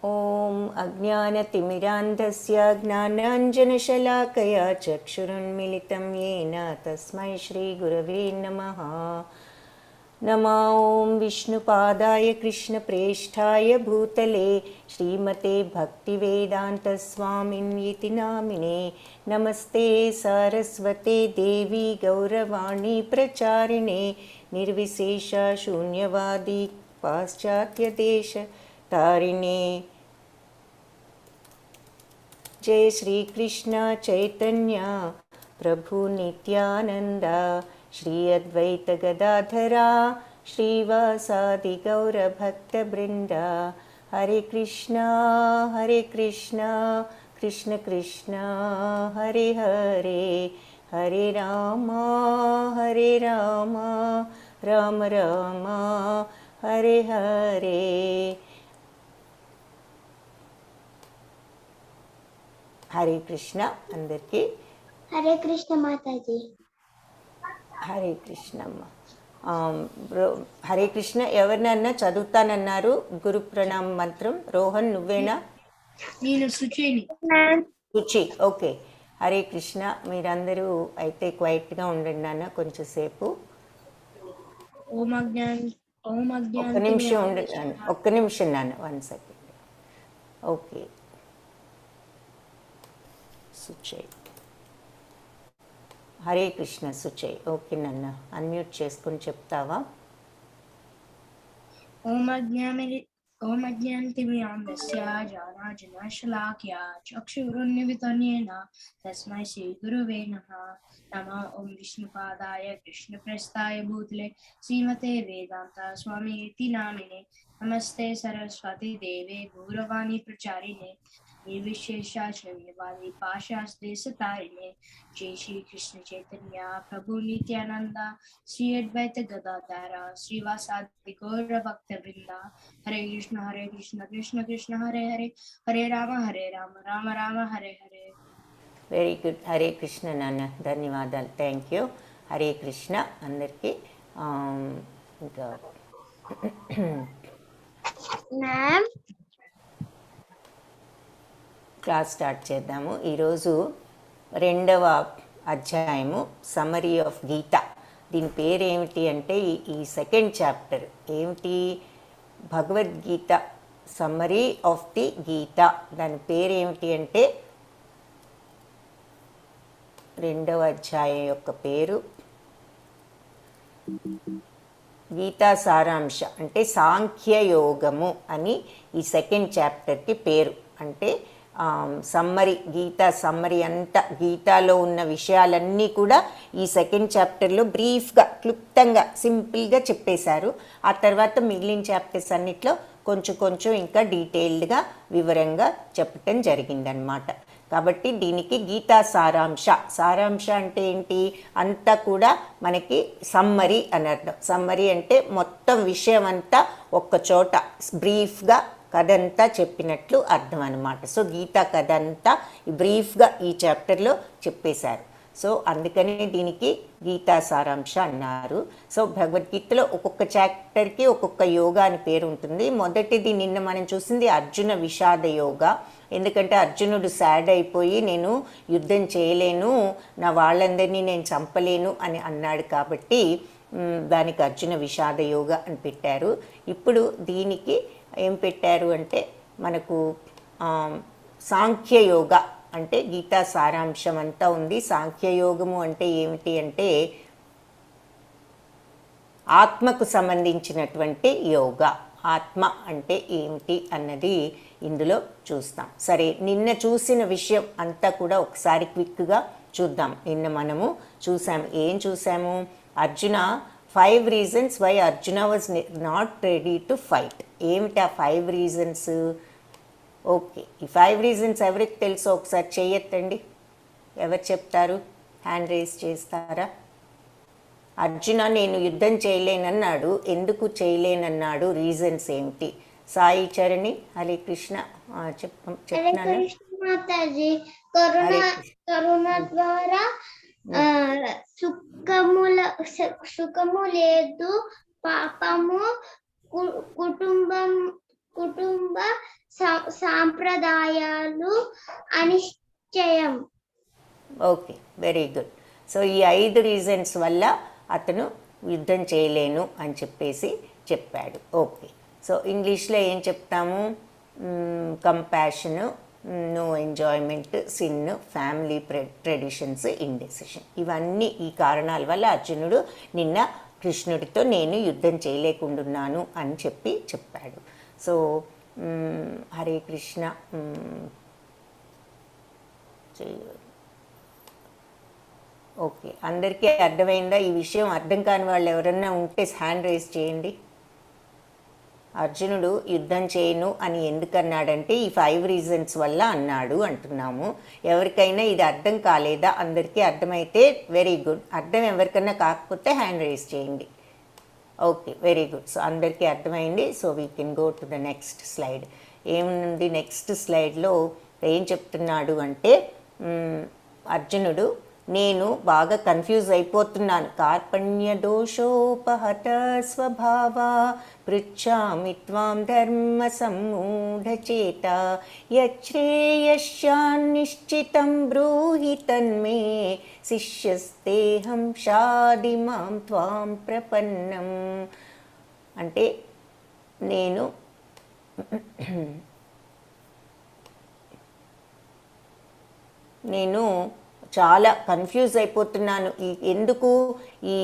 ॐ अज्ञानतिमिरान्धस्य ज्ञानाञ्जनशलाकया चक्षुरुन्मिलितं येन तस्मै श्रीगुरवे नमः। नमो ॐ विष्णुपादाय कृष्णप्रेष्ठाय भूतले श्रीमते भक्तिवेदान्तस्वामिन्यति नामिने। नमस्ते सारस्वते देवी गौरवाणी प्रचारिणे निर्विशेष शून्यवादी पाश्चात्यदेश तारिणे। जय श्री कृष्ण चैतन्य प्रभु नित्यानंद श्री अद्वैत गदाधरा श्रीवासादि गौर भक्त वृंद। हरे कृष्ण कृष्ण कृष्ण हरे हरे, हरे राम राम राम हरे हरे। హరే కృష్ణ అందరికీ. హరే కృష్ణ మాతాజీ. హరే కృష్ణమ్మ. హరే కృష్ణ ఎవరినన్నా చదువుతానన్నారు గురు ప్రణామ మంత్రం. రోహన్ నువ్వేనా? నేను సుచిని. సుచి, ఓకే. హరే కృష్ణ. మీరందరూ అయితే క్వైట్గా ఉండండి నాన్న కొంచెంసేపు. ఒక్క నిమిషం నాన్న, 1 second. Okay Suchay. Hare Krishna Suchay. Okay నాన్న, అన్మ్యూట్ చేసుకుని చెప్తావా? ఓం అజ్ఞానతిమిరాంధస్య జ్ఞానాంజనశలాకయా చక్షురున్మిలితం యేన తస్మై శ్రీగురవే నమః. నమో ఓం విష్ణుపాదాయ కృష్ణప్రేష్ఠాయ భూతలే శ్రీమతే వేదాంత స్వామినితి నామినే. నమస్తే సరస్వతి దేవే గౌరవాణి ప్రచారిణే निर्विशेष शून्यवादी पाशास्देश तारिणे। जय श्री कृष्ण चैतन्य प्रभु नित्यानंद श्री अद्वैत गदाधरा श्रीवासादि गौर भक्त वृंदा। हरे कृष्ण कृष्ण कृष्ण हरे हरे, हरे राम राम राम हरे हरे। Very good. హరే కృష్ణ నాన్న, ధన్యవాదాలు, థ్యాంక్ యూ. హరే కృష్ణ అందరికీ. ఇంకా క్లాస్ స్టార్ట్ చేద్దాము. ఈరోజు 2వ అధ్యాయము సమ్మరీ ఆఫ్ గీత. దీని పేరు ఏమిటి అంటే ఈ సెకండ్ చాప్టర్ ఏమిటి? భగవద్గీత సమ్మరీ ఆఫ్ ది గీత. దాని పేరు ఏమిటి అంటే 2వ అధ్యాయం యొక్క పేరు గీతా సారాంశ, అంటే సాంఖ్యయోగము అని ఈ సెకండ్ చాప్టర్కి పేరు. అంటే సమ్మరీ, గీతా సమ్మరీ అంతా, గీతాలో ఉన్న విషయాలన్నీ కూడా ఈ సెకండ్ చాప్టర్లో బ్రీఫ్గా, క్లుప్తంగా, సింపుల్గా చెప్పేశారు. ఆ తర్వాత మిగిలిన చాప్టర్స్ అన్నిట్లో కొంచెం కొంచెం ఇంకా డీటెయిల్డ్గా వివరంగా చెప్పటం జరిగిందనమాట. కాబట్టి దీనికి గీతా సారాంశ. సారాంశ అంటే ఏంటి? అంతా కూడా మనకి సమ్మరీ అని అర్థం. సమ్మరీ అంటే మొత్తం విషయం అంతా ఒక్క చోట బ్రీఫ్గా కథంతా చెప్పినట్లు అర్థం అనమాట. సో గీతా కథ అంతా బ్రీఫ్గా ఈ చాప్టర్లో చెప్పేశారు. సో అందుకనే దీనికి గీతా సారాంశ అన్నారు. సో భగవద్గీతలో ఒక్కొక్క చాప్టర్కి ఒక్కొక్క యోగా అని పేరు ఉంటుంది. మొదటిది నిన్న మనం చూసింది అర్జున విషాద యోగా. ఎందుకంటే అర్జునుడు సాడ్ అయిపోయి నేను యుద్ధం చేయలేను, నా వాళ్ళందరినీ నేను చంపలేను అని అన్నాడు. కాబట్టి దానికి అర్జున విషాద యోగా అని పెట్టారు. ఇప్పుడు దీనికి ఏం పెట్టారు అంటే మనకు సాంఖ్యయోగ, అంటే గీతా సారాంశం అంతా ఉంది. సాంఖ్యయోగము అంటే ఏమిటి అంటే ఆత్మకు సంబంధించినటువంటి యోగా. ఆత్మ అంటే ఏమిటి అన్నది ఇందులో చూస్తాం. సరే, నిన్న చూసిన విషయం అంతా కూడా ఒకసారి క్విక్గా చూద్దాం. నిన్న మనము చూసాము, ఏం చూసాము? Arjuna 5 reasons why Arjuna was not ready to fight. ఏమిటి ఆ 5 reasons? ఓకే, ఈ 5 reasons ఎవరికి తెలుసో ఒకసారి చెయ్యొద్దండి. ఎవరు చెప్తారు? హ్యాండ్ రేస్ చేస్తారా? అర్జున నేను యుద్ధం చేయలేనన్నాడు, ఎందుకు చేయలేనన్నాడు? రీజన్స్ ఏమిటి? సాయి చరణి. హరే కృష్ణ. చెప్తున్నాను. కరుణ ద్వారా సుఖము లేదు, పాపము కుటుంబ సాంప్రదాయాలు అనిశ్చయం. Okay, very good. సో ఈ 5 రీజన్స్ వల్ల అతను యుద్ధం చేయలేను అని చెప్పేసి చెప్పాడు. ఓకే, సో ఇంగ్లీష్లో ఏం చెప్తాము? Compassion, no enjoyment, sin, family traditions, indecision. ఇవన్నీ ఈ కారణాల వల్ల అర్జునుడు నిన్న కృష్ణుడితో నేను యుద్ధం చేయలేకుండున్నాను అని చెప్పాడు. సో హరే కృష్ణ. ఓకే, అందరికీ అర్థమైందా? ఈ విషయం అర్థం కాని వాళ్ళు ఎవరన్నా ఉంటే హ్యాండ్ రైజ్ చేయండి. అర్జునుడు యుద్ధం చేయను అని ఎందుకన్నాడంటే ఈ 5 రీజన్స్ వల్ల అన్నాడు అంటున్నాము. ఎవరికైనా ఇది అర్థం కాలేదా? అందరికీ అర్థమైతే వెరీ గుడ్. అర్థం ఎవరికైనా కాకపోతే హ్యాండ్ రైజ్ చేయండి. Okay, very good. సో అందరికీ అర్థమైంది. So we can go to the next slide. ఏముంది నెక్స్ట్ స్లైడ్లో? ఏం చెప్తున్నాడు అంటే అర్జునుడు, నేను బాగా కన్ఫ్యూజ్ అయిపోతున్నాను. కార్పణ్య దోషోపహత స్వభావ పృచ్ఛామి త్వాం ధర్మ సమ్మూఢచేత యశ్రేయస్యాన్నిశ్చితం బ్రూహి తన్మే శిష్యస్తేహం షాది మాం త్వాం ప్రపన్నం. అంటే నేను చాలా కన్ఫ్యూజ్ అయిపోతున్నాను. ఎందుకు ఈ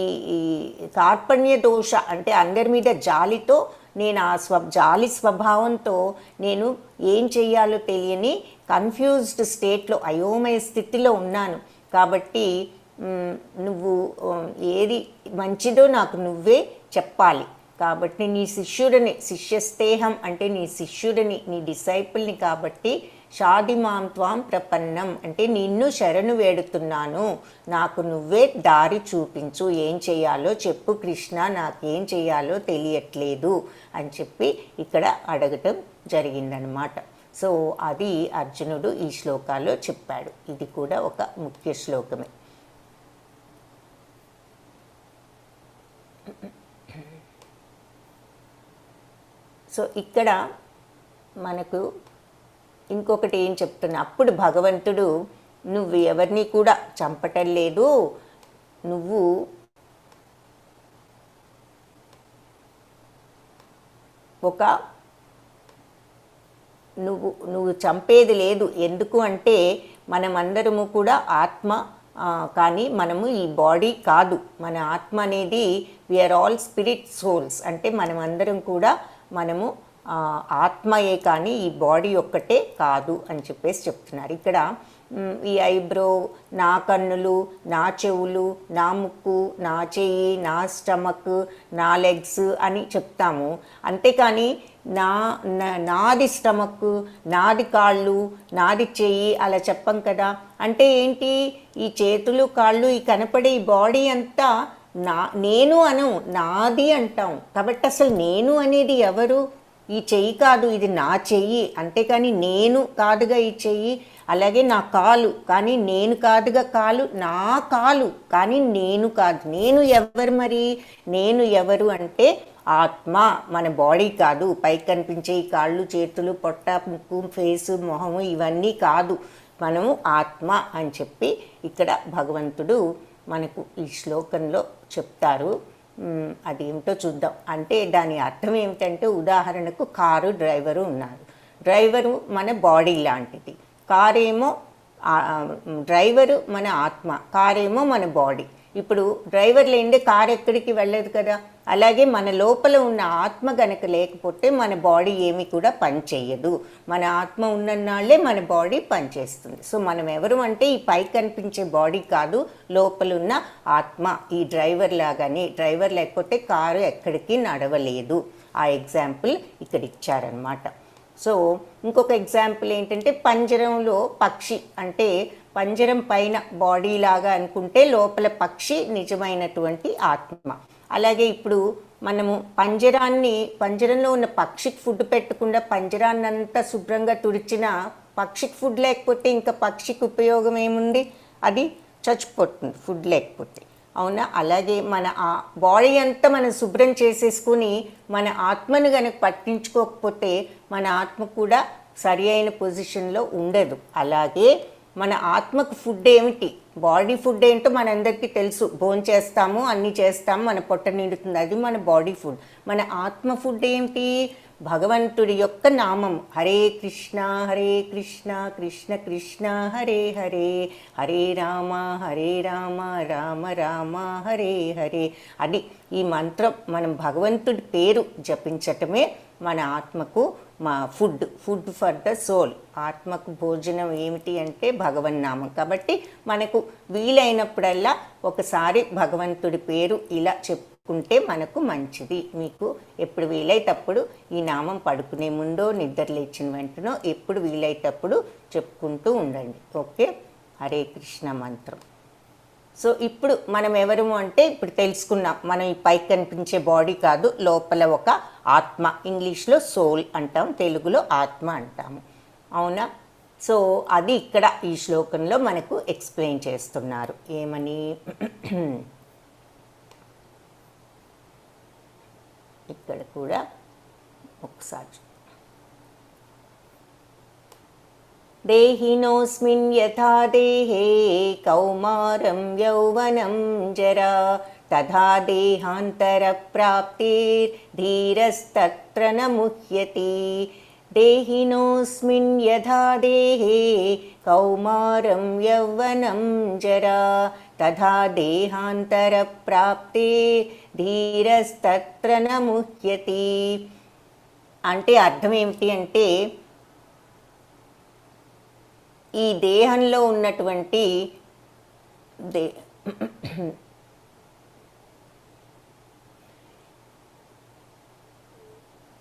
కార్పణ్య దోష అంటే అందరి మీద జాలితో నేను ఆ జాలి స్వభావంతో నేను ఏం చెయ్యాలో తెలియని కన్ఫ్యూజ్డ్ స్టేట్లో, అయోమయ స్థితిలో ఉన్నాను. కాబట్టి నువ్వు ఏది మంచిదో నాకు నువ్వే చెప్పాలి. కాబట్టి నీ శిష్యుడిని, శిష్యస్తేహం అంటే నీ శిష్యుడిని, నీ డిసైపుల్ని, కాబట్టి షాది మాం త్వాం ప్రపన్నం అంటే నిన్ను శరణు వేడుతున్నాను, నాకు నువ్వే దారి చూపించు, ఏం చేయాలో చెప్పు కృష్ణ, నాకేం చేయాలో తెలియట్లేదు అని చెప్పి ఇక్కడ అడగటం జరిగిందనమాట. సో అది అర్జునుడు ఈ శ్లోకాల్లో చెప్పాడు. ఇది కూడా ఒక ముఖ్య శ్లోకమే. సో ఇక్కడ మనకు ఇంకొకటి ఏం చెప్తున్నా, అప్పుడు భగవంతుడు నువ్వు ఎవరిని కూడా చంపటం లేదు, నువ్వు నువ్వు చంపేది లేదు. ఎందుకు అంటే మనమందరము కూడా ఆత్మ, కానీ మనము ఈ బాడీ కాదు. మన ఆత్మ అనేది వీఆర్ ఆల్ స్పిరిట్ సోల్స్. అంటే మనమందరం కూడా మనము ఆత్మయే కానీ ఈ బాడీ ఒక్కటే కాదు అని చెప్పేసి చెప్తున్నారు. ఇక్కడ ఈ ఐబ్రో, నా కన్నులు, నా చెవులు, నా ముక్కు, నా చెయ్యి, నా స్టమక్, నా లెగ్స్ అని చెప్తాము. అంతేకాని నాది స్టమక్, నాది కాళ్ళు, నాది చెయ్యి అలా చెప్పం కదా. అంటే ఏంటి? ఈ చేతులు, కాళ్ళు, ఈ కనపడే ఈ బాడీ అంతా నేను అనం, నాది అంటాం. కాబట్టి అసలు నేను అనేది ఎవరు? ఈ చెయ్యి కాదు, ఇది నా చెయ్యి. అంతేకాని నేను కాదుగా ఈ చెయ్యి. అలాగే నా కాలు, కానీ నేను కాదుగా కాలు. నా కాలు, కానీ నేను కాదు. నేను ఎవరు మరి? నేను ఎవరు అంటే ఆత్మ, మన బాడీ కాదు. పైకి కనిపించే ఈ కాళ్ళు, చేతులు, పొట్ట, ముక్కు, ఫేసు, మొహము ఇవన్నీ కాదు. మనము ఆత్మ అని చెప్పి ఇక్కడ భగవంతుడు మనకు ఈ శ్లోకంలో చెప్తారు. అదేమిటో చూద్దాం. అంటే దాని అర్థం ఏమిటంటే, ఉదాహరణకు కారు డ్రైవరు ఉన్నారు. డ్రైవరు మన బాడీ లాంటిది, కారేమో డ్రైవరు మన ఆత్మ, కారేమో మన బాడీ. ఇప్పుడు డ్రైవర్ లేనిదే కారు ఎక్కడికి వెళ్ళదు కదా. అలాగే మన లోపల ఉన్న ఆత్మ గనక లేకపోతే మన బాడీ ఏమి కూడా పని చేయదు. మన ఆత్మ ఉన్ననాళ్లే మన బాడీ పనిచేస్తుంది. సో మనం ఎవరు అంటే ఈ పై కనిపించే బాడీ కాదు, లోపలున్న ఆత్మ. ఈ డ్రైవర్ లాగానే, డ్రైవర్ లేకపోతే కారు ఎక్కడికి నడవలేదు. ఆ ఎగ్జాంపుల్ ఇక్కడ ఇచ్చారనమాట. సో ఇంకొక ఎగ్జాంపుల్ ఏంటంటే, పంజరంలో పక్షి అంటే పంజరం పైన బాడీ లాగా అనుకుంటే లోపల పక్షి నిజమైనటువంటి ఆత్మ. అలాగే ఇప్పుడు మనము పంజరంలో ఉన్న పక్షికి ఫుడ్ పెట్టకుండా పంజరాన్ని అంతా శుభ్రంగా తుడిచిన పక్షికి ఫుడ్ లేకపోతే ఇంకా పక్షికి ఉపయోగం ఏముంది? అది చచ్చిపోతుంది ఫుడ్ లేకపోతే. అవునా? అలాగే మన బాడీ అంతా మనం శుభ్రం చేసేసుకుని మన ఆత్మను కనుక పట్టించుకోకపోతే మన ఆత్మ కూడా సరి అయిన పొజిషన్లో ఉండదు. అలాగే మన ఆత్మకు ఫుడ్ ఏమిటి, బాడీ ఫుడ్ ఏంటో మనందరికీ తెలుసు. భోంచేస్తాము, అన్నీ చేస్తాము, మన పొట్ట నిండుతుంది, అది మన బాడీ ఫుడ్. మన ఆత్మ ఫుడ్ ఏంటి? భగవంతుడి యొక్క నామం. హరే కృష్ణ కృష్ణ కృష్ణ హరే హరే, హరే రామ రామ రామ హరే హరే. అది ఈ మంత్రం, మనం భగవంతుడి పేరు జపించటమే మన ఆత్మకు ఫుడ్ ఫర్ ద సోల్. ఆత్మకు భోజనం ఏమిటి అంటే భగవన్నామం. కాబట్టి మనకు వీలైనప్పుడల్లా ఒకసారి భగవంతుడి పేరు ఇలా చెప్పుకుంటే మనకు మంచిది. మీకు ఎప్పుడు వీలైతప్పుడు ఈ నామం పడుకునే ముందో నిద్ర లేచిన వెంటనో ఎప్పుడు వీలైతప్పుడు చెప్పుకుంటూ ఉండండి. ఓకే, హరే కృష్ణ మంత్రం. సో ఇప్పుడు మనం ఎవరము అంటే ఇప్పుడు తెలుసుకున్నాం, మనం ఈ పైకి కనిపించే బాడీ కాదు, లోపల ఒక ఆత్మ. ఇంగ్లీష్లో సోల్ అంటాం, తెలుగులో ఆత్మ అంటాము. అవునా? సో అది ఇక్కడ ఈ శ్లోకంలో మనకు ఎక్స్ప్లెయిన్ చేస్తున్నారు. ఏమని? ఇక్కడ కూడా ఒకసారి దేహినోస్మిన్ యథా దేహే కౌమారం యౌవనం జరా తథా దేహాంతర ప్రాప్తిర్ధీరస్తత్ర న ముహ్యతి. దేహినోస్మిన్ యథా దేహే కౌమారం యౌవనం జరా తథా దేహాంతర ప్రాప్తిర్ధీరస్తత్ర న ముహ్యతి. అంటే అర్థం ఏమిటి అంటే, ఈ దేహంలో ఉన్నటువంటి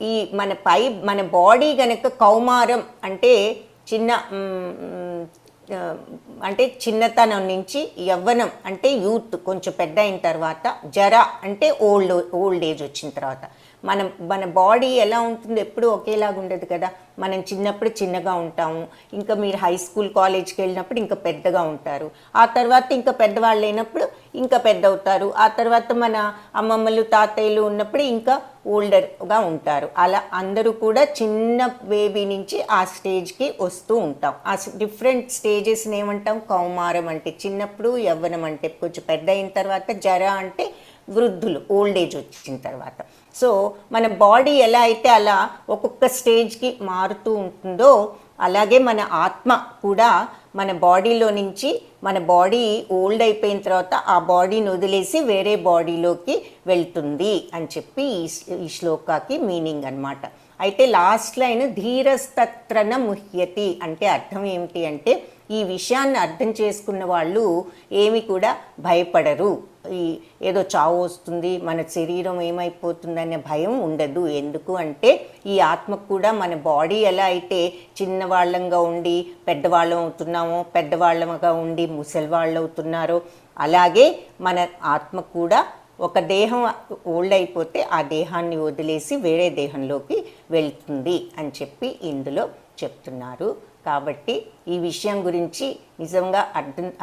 ఈ మన బాడీ గనక కౌమారం అంటే అంటే చిన్నతనం నుంచి, యవ్వనం అంటే యూత్ కొంచెం పెద్ద అయిన తర్వాత, జర అంటే ఓల్డ్ ఏజ్ వచ్చిన తర్వాత, మన బాడీ ఎలా ఉంటుందో ఎప్పుడు ఒకేలాగా ఉండదు కదా. మనం చిన్నప్పుడు చిన్నగా ఉంటాము, ఇంకా మీరు హై స్కూల్ కాలేజ్కి వెళ్ళినప్పుడు ఇంకా పెద్దగా ఉంటారు, ఆ తర్వాత ఇంకా పెద్దవాళ్ళు అయినప్పుడు ఇంకా పెద్ద అవుతారు, ఆ తర్వాత మన అమ్మమ్మలు తాతయ్యలు ఉన్నప్పుడు ఇంకా ఓల్డర్గా ఉంటారు. అలా అందరూ కూడా చిన్న బేబీ నుంచి ఆ స్టేజ్కి వస్తూ ఉంటాం. ఆ డిఫరెంట్ స్టేజెస్ని ఏమంటాం? కౌమారం అంటే చిన్నప్పుడు, యవ్వనం అంటే కొంచెం పెద్ద అయిన తర్వాత, జర అంటే వృద్ధులు, ఓల్డ్ ఏజ్ వచ్చిన తర్వాత. సో మన బాడీ ఎలా అయితే అలా ఒక్కొక్క స్టేజ్కి మారుతూ ఉంటుందో, అలాగే మన ఆత్మ కూడా మన బాడీలో నుంచి, మన బాడీ ఓల్డ్ అయిపోయిన తర్వాత ఆ బాడీని వదిలేసి వేరే బాడీలోకి వెళ్తుంది అని చెప్పి ఈ శ్లోకాకి మీనింగ్ అన్నమాట. అయితే లాస్ట్ లైన్ ధీరస్తత్ర న ముహ్యతి అంటే అర్థం ఏమిటి అంటే, ఈ విషయాన్ని అర్థం చేసుకున్న వాళ్ళు ఏమి కూడా భయపడరు. ఏదో చావు వస్తుంది, మన శరీరం ఏమైపోతుందనే భయం ఉండదు. ఎందుకు అంటే ఈ ఆత్మకు కూడా మన బాడీ ఎలా అయితే చిన్నవాళ్ళంగా ఉండి పెద్దవాళ్ళం అవుతున్నామో, పెద్దవాళ్ళంగా ఉండి ముసలివాళ్ళు అవుతున్నారో, అలాగే మన ఆత్మ కూడా ఒక దేహం ఓల్డ్ అయిపోతే ఆ దేహాన్ని వదిలేసి వేరే దేహంలోకి వెళ్తుంది అని చెప్పి ఇందులో చెప్తున్నారు. కాబట్టి ఈ విషయం గురించి నిజంగా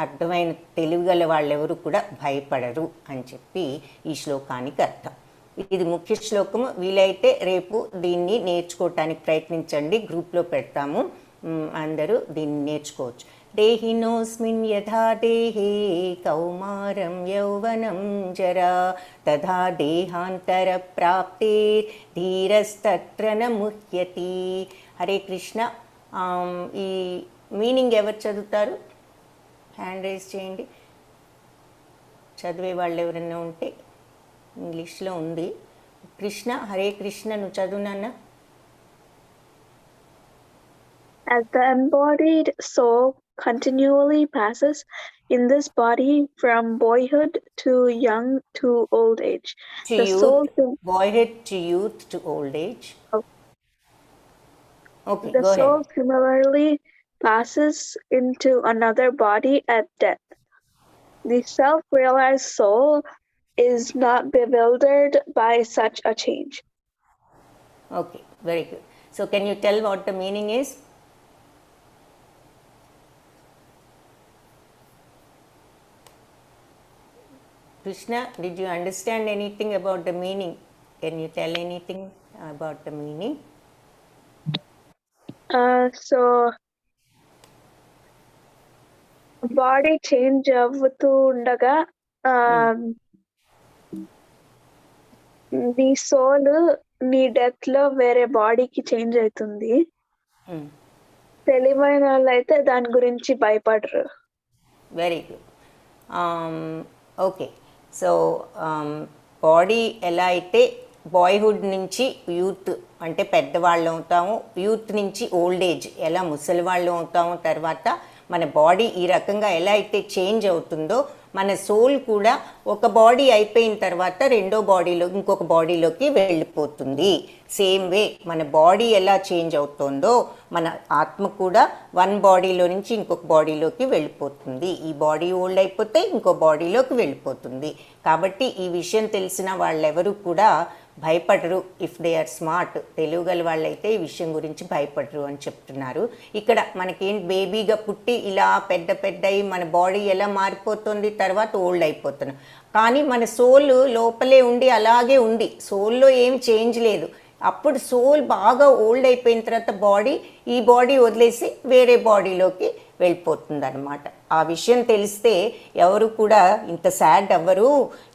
అర్థమైన తెలివిగల వాళ్ళెవరు కూడా భయపడరు అని చెప్పి ఈ శ్లోకానికి అర్థం. ఇది ముఖ్య శ్లోకము. వీలైతే రేపు దీన్ని నేర్చుకోవటానికి ప్రయత్నించండి, గ్రూప్లో పెడతాము, అందరూ దీన్ని నేర్చుకోవచ్చు. దేహినోస్మిన్ యథా దేహే కౌమారం యౌవనం జరా తథా దేహాంతర ప్రాప్తిర్ధీరస్తత్ర న ముహ్యతి. హరే కృష్ణ. ఈ మీనింగ్ ఎవరు చదువుతారు? హ్యాండ్ రైజ్ చేయండి. చదివే వాళ్ళు ఎవరైనా ఉంటే. ఇంగ్లీష్లో ఉంది. కృష్ణ, హరే కృష్ణ, నువ్వు చదువు నాన్న. As the embodied soul continually passes in this body from boyhood to young to old age, To youth, boyhood to youth to old age. Okay, the go soul ahead. similarly passes into another body at death. The self-realized soul is not bewildered by such a change. Okay, very good. So can you tell what the meaning is? Krishna, did you understand anything about the meaning? Can you tell anything about the meaning? So body change అవుతూ ఉండగా నీ soul నీ death లో వేరే బాడీకి change అవుతుంది. Hmm. తెలివైన వాళ్ళు అయితే దాని గురించి భయపడరు. Very good. Okay, so body ఎలా అయితే బాయ్హుడ్ నుంచి యూత్ అంటే పెద్దవాళ్ళు అవుతాము, యూత్ నుంచి ఓల్డ్ ఏజ్ ఎలా ముసలి వాళ్ళు అవుతాము, తర్వాత మన బాడీ ఈ రకంగా ఎలా అయితే చేంజ్ అవుతుందో మన సోల్ కూడా ఒక బాడీ అయిపోయిన తర్వాత రెండో బాడీలో ఇంకొక బాడీలోకి వెళ్ళిపోతుంది. సేమ్ వే మన బాడీ ఎలా చేంజ్ అవుతుందో మన ఆత్మ కూడా వన్ బాడీలో నుంచి ఇంకొక బాడీలోకి వెళ్ళిపోతుంది. ఈ బాడీ ఓల్డ్ అయిపోతే ఇంకో బాడీలోకి వెళ్ళిపోతుంది. కాబట్టి ఈ విషయం తెలిసిన వాళ్ళెవరూ కూడా భయపడరు. ఇఫ్ దే ఆర్ స్మార్ట్, తెలియగల వాళ్ళైతే ఈ విషయం గురించి భయపడరు అని చెప్తున్నారు. ఇక్కడ మనకేంటి, బేబీగా పుట్టి ఇలా పెద్ద పెద్దయి మన బాడీ ఎలా మారిపోతుంది, తర్వాత ఓల్డ్ అయిపోతున్నాం. కానీ మన సోల్ లోపలే ఉండి అలాగే ఉంది, సోల్లో ఏం చేంజ్ లేదు. అప్పుడు సోల్ బాగా ఓల్డ్ అయిపోయిన తర్వాత ఈ బాడీ వదిలేసి వేరే బాడీలోకి వెళ్ళిపోతుంది అనమాట. ఆ విషయం తెలిస్తే ఎవరు కూడా ఇంత సాడ్ అవ్వరు.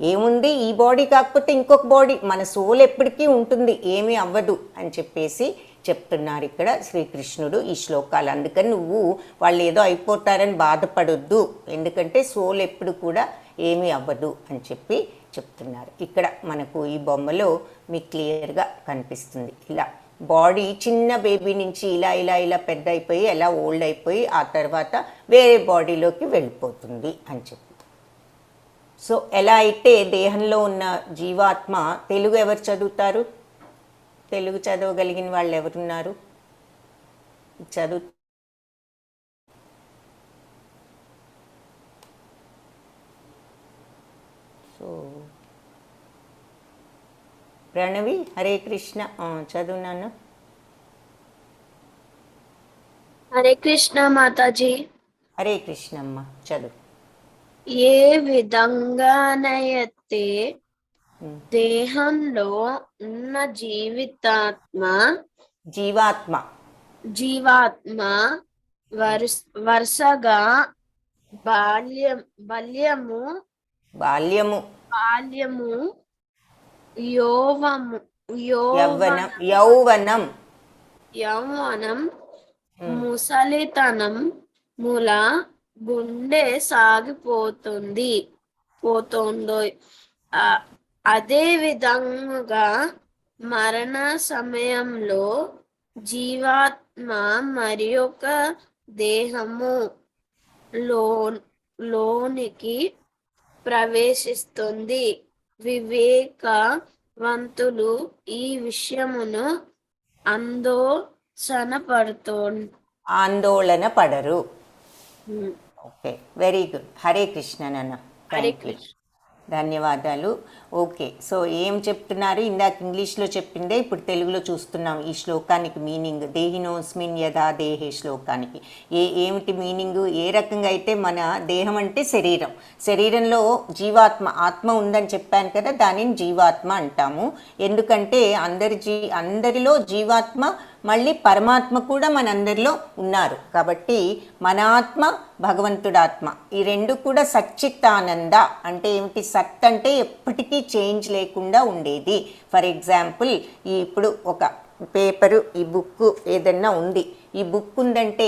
ఏముంది, ఈ బాడీ కాకపోతే ఇంకొక బాడీ, మన సోల్ ఎప్పటికీ ఉంటుంది, ఏమీ అవ్వదు అని చెప్పేసి చెప్తున్నారు ఇక్కడ శ్రీకృష్ణుడు ఈ శ్లోకాలు. అందుకని నువ్వు వాళ్ళు ఏదో అయిపోతారని బాధపడొద్దు, ఎందుకంటే సోల్ ఎప్పుడు కూడా ఏమీ అవ్వదు అని చెప్పి చెప్తున్నారు. ఇక్కడ మనకు ఈ బొమ్మలో మీకు క్లియర్గా కనిపిస్తుంది. ఇలా బాడీ చిన్న బేబీ నుంచి ఇలా ఇలా ఇలా పెద్ద అయిపోయి ఎలా ఓల్డ్ అయిపోయి ఆ తర్వాత వేరే బాడీలోకి వెళ్ళిపోతుంది అని చెప్పి. సో ఎలా అయితే దేహంలో ఉన్న జీవాత్మ, తెలుగు ఎవరు చదువుతారు? తెలుగు చదవగలిగిన వాళ్ళు ఎవరున్నారు? సో ప్రణవి, హరే కృష్ణ, చదువునాను. హరే కృష్ణ మాతాజీ. హరే కృష్ణ అమ్మ, చదువు. ఏ విధంగానైతే దేహంలో ఉన్న జీవాత్మ వరుసగా బాల్యము యౌవనం ముసలితనం మూల గుండె పోతుందో అదే విధంగా మరణ సమయంలో జీవాత్మ మరి ఒక దేహము లోనికి ప్రవేశిస్తుంది. వివేకవంతులు ఈ విషయమును ఆందోళన పడరు. Okay, very good. Hare Krishna నాన్న. హరే కృష్ణ, ధన్యవాదాలు. ఓకే, సో ఏం చెప్తున్నారు? ఇందాక ఇంగ్లీష్లో చెప్పిందే ఇప్పుడు తెలుగులో చూస్తున్నాం. ఈ శ్లోకానికి మీనింగ్ దేహినోస్మిన్ యథా దేహే శ్లోకానికి ఏమిటి మీనింగు? ఏ రకంగా అయితే మన దేహం అంటే శరీరంలో ఆత్మ ఉందని చెప్పాను కదా, దానిని జీవాత్మ అంటాము. ఎందుకంటే అందరిలో జీవాత్మ మళ్ళీ పరమాత్మ కూడా మనందరిలో ఉన్నారు. కాబట్టి మన ఆత్మ భగవంతుడాత్మ ఈ రెండు కూడా సచ్చిత్తానంద అంటే ఏమిటి? సత్ అంటే ఎప్పటికీ చేంజ్ లేకుండా ఉండేది. ఫర్ ఎగ్జాంపుల్, ఇప్పుడు ఒక పేపరు, ఈ బుక్ ఏదన్నా ఉంది, ఈ బుక్ ఉందంటే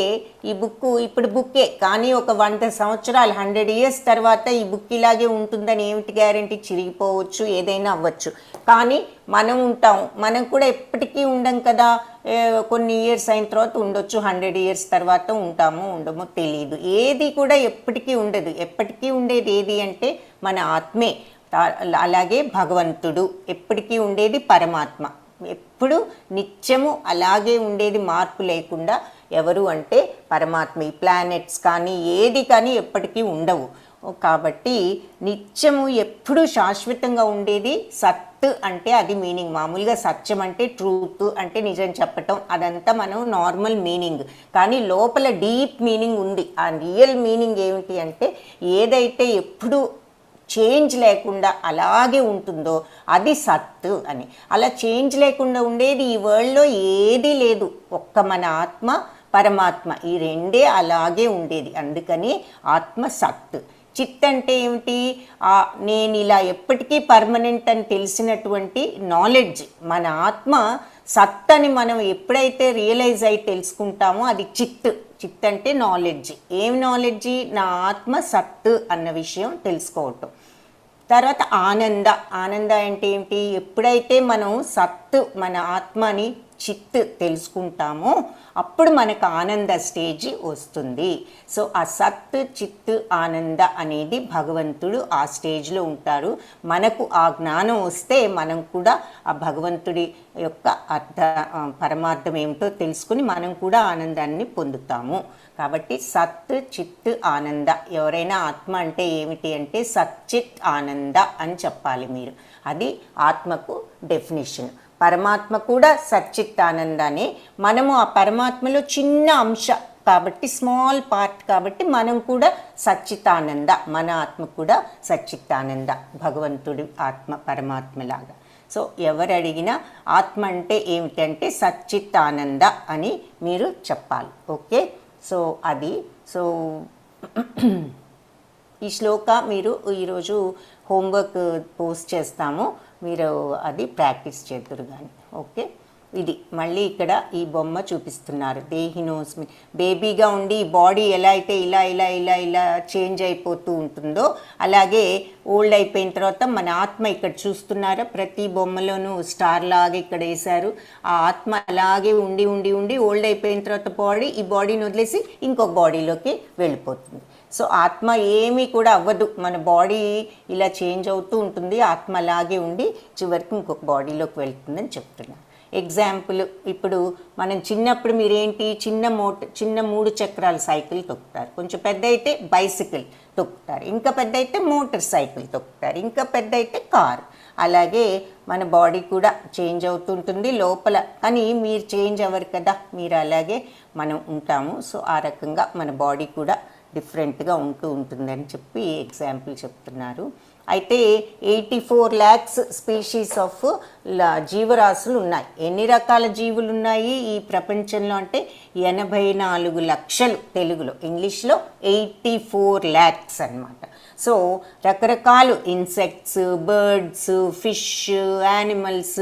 ఈ బుక్ ఇప్పుడు బుక్కే, కానీ ఒక 100 సంవత్సరాలు 100 years తర్వాత ఈ బుక్ ఇలాగే ఉంటుందని ఏమిటి గ్యారంటీ? చిరిగిపోవచ్చు, ఏదైనా అవ్వచ్చు. కానీ మనం ఉంటాం, మనం కూడా ఎప్పటికీ ఉండం కదా. కొన్ని ఇయర్స్ అయిన తర్వాత ఉండొచ్చు, 100 years తర్వాత ఉండమో తెలియదు. ఏది కూడా ఎప్పటికీ ఉండదు. ఎప్పటికీ ఉండేది ఏది అంటే మన ఆత్మే. అలాగే భగవంతుడు ఎప్పటికీ ఉండేది పరమాత్మ, ఎప్పుడు నిత్యము అలాగే ఉండేది, మార్పు లేకుండా. ఎవరు అంటే పరమాత్మ. ఈ ప్లానెట్స్ కానీ ఏది కానీ ఎప్పటికీ ఉండవు. కాబట్టి నిత్యము ఎప్పుడు శాశ్వతంగా ఉండేది సత్ అంటే అది మీనింగ్. మామూలుగా సత్యం అంటే ట్రూత్ అంటే నిజం చెప్పటం, అదంతా మనం నార్మల్ మీనింగ్. కానీ లోపల డీప్ మీనింగ్ ఉంది. ఆ రియల్ మీనింగ్ ఏమిటి అంటే ఏదైతే ఎప్పుడు చేంజ్ లేకుండా అలాగే ఉంటుందో అది సత్ అని. అలా చేంజ్ లేకుండా ఉండేది ఈ వరల్డ్లో ఏదీ లేదు, ఒక్క మన ఆత్మ పరమాత్మ, ఈ రెండే అలాగే ఉండేది. అందుకని ఆత్మ సత్. చిత్ అంటే ఏమిటి? నేను ఇలా ఎప్పటికీ పర్మనెంట్ అని తెలిసినటువంటి నాలెడ్జ్. మన ఆత్మ సత్ అని మనం ఎప్పుడైతే రియలైజ్ అయి తెలుసుకుంటామో అది చిత్. చిత్ అంటే నాలెడ్జ్. ఏం నాలెడ్జి? నా ఆత్మ సత్ అన్న విషయం తెలుసుకోవటం. తర్వాత ఆనంద. ఆనంద అంటే ఏమిటి? ఎప్పుడైతే మనం సత్ మన ఆత్మని చిత్ తెలుసుకుంటామో అప్పుడు మనకు ఆనంద స్టేజ్ వస్తుంది. సో ఆ సత్ చిత్ ఆనంద అనేది భగవంతుడు ఆ స్టేజ్లో ఉంటారు. మనకు ఆ జ్ఞానం వస్తే మనం కూడా ఆ భగవంతుడి యొక్క పరమార్థం ఏమిటో తెలుసుకుని మనం కూడా ఆనందాన్ని పొందుతాము. కాబట్టి సత్ చిత్ ఆనంద. ఎవరైనా ఆత్మ అంటే ఏమిటి అంటే సచ్చిత్ ఆనంద అని చెప్పాలి మీరు. అది ఆత్మకు డెఫినేషన్. పరమాత్మ కూడా సచ్చిత్ ఆనందాన్ని. మనము ఆ పరమాత్మలో చిన్న అంశ కాబట్టి, స్మాల్ పార్ట్ కాబట్టి మనం కూడా సచ్చితానంద. మన ఆత్మ కూడా సచ్చితానంద, భగవంతుడి ఆత్మ పరమాత్మలాగా. సో ఎవరు అడిగినా ఆత్మ అంటే ఏమిటంటే సచ్చితానంద అని మీరు చెప్పాలి. ఓకే, సో అది. సో ఈ శ్లోక మీరు ఈరోజు హోంవర్క్ పోస్ట్ చేస్తాము, మీరు అది ప్రాక్టీస్ చేద్దరు కానీ. ఓకే, ఇది మళ్ళీ ఇక్కడ ఈ బొమ్మ చూపిస్తున్నారు. దేహినోస్మి. బేబీగా ఉండి ఈ బాడీ ఎలా అయితే ఇలా ఇలా ఇలా ఇలా చేంజ్ అయిపోతూ ఉంటుందో అలాగే ఓల్డ్ అయిపోయిన తర్వాత మన ఆత్మ ఇక్కడ చూస్తున్నారా, ప్రతి బొమ్మలోనూ స్టార్ లాగా ఇక్కడ వేశారు. ఆ ఆత్మ అలాగే ఉండి ఉండి ఉండి ఓల్డ్ అయిపోయిన తర్వాత ఈ బాడీని వదిలేసి ఇంకొక బాడీలోకి వెళ్ళిపోతుంది. సో ఆత్మ ఏమీ కూడా అవ్వదు, మన బాడీ ఇలా చేంజ్ అవుతూ ఉంటుంది, ఆత్మ అలాగే ఉండి చివరికి ఇంకొక బాడీలోకి వెళ్తుందని చెప్తున్నాను. ఎగ్జాంపుల్, ఇప్పుడు మనం చిన్నప్పుడు మీరేంటి చిన్న 3 చక్రాల సైకిల్ తొక్కుతారు, కొంచెం పెద్ద అయితే బైసికల్ తొక్కుతారు, ఇంకా పెద్ద అయితే మోటార్ సైకిల్ తొక్కుతారు, ఇంకా పెద్ద అయితే కార్. అలాగే మన బాడీ కూడా చేంజ్ అవుతుంటుంది లోపల, కానీ మీరు చేంజ్ అవ్వరు కదా, మీరు అలాగే మనం ఉంటాము. సో ఆ రకంగా మన బాడీ కూడా డిఫరెంట్గా ఉంటుందని చెప్పి ఎగ్జాంపుల్ చెప్తున్నారు. అయితే 84 lakhs స్పీషీస్ ఆఫ్ జీవరాశులు ఉన్నాయి. ఎన్ని రకాల జీవులు ఉన్నాయి ఈ ప్రపంచంలో అంటే 84 లక్షలు, తెలుగులో, ఇంగ్లీష్లో 84 lakhs అన్నమాట. సో రకరకాలు ఇన్సెక్ట్స్, బర్డ్స్, ఫిష్, యానిమల్స్,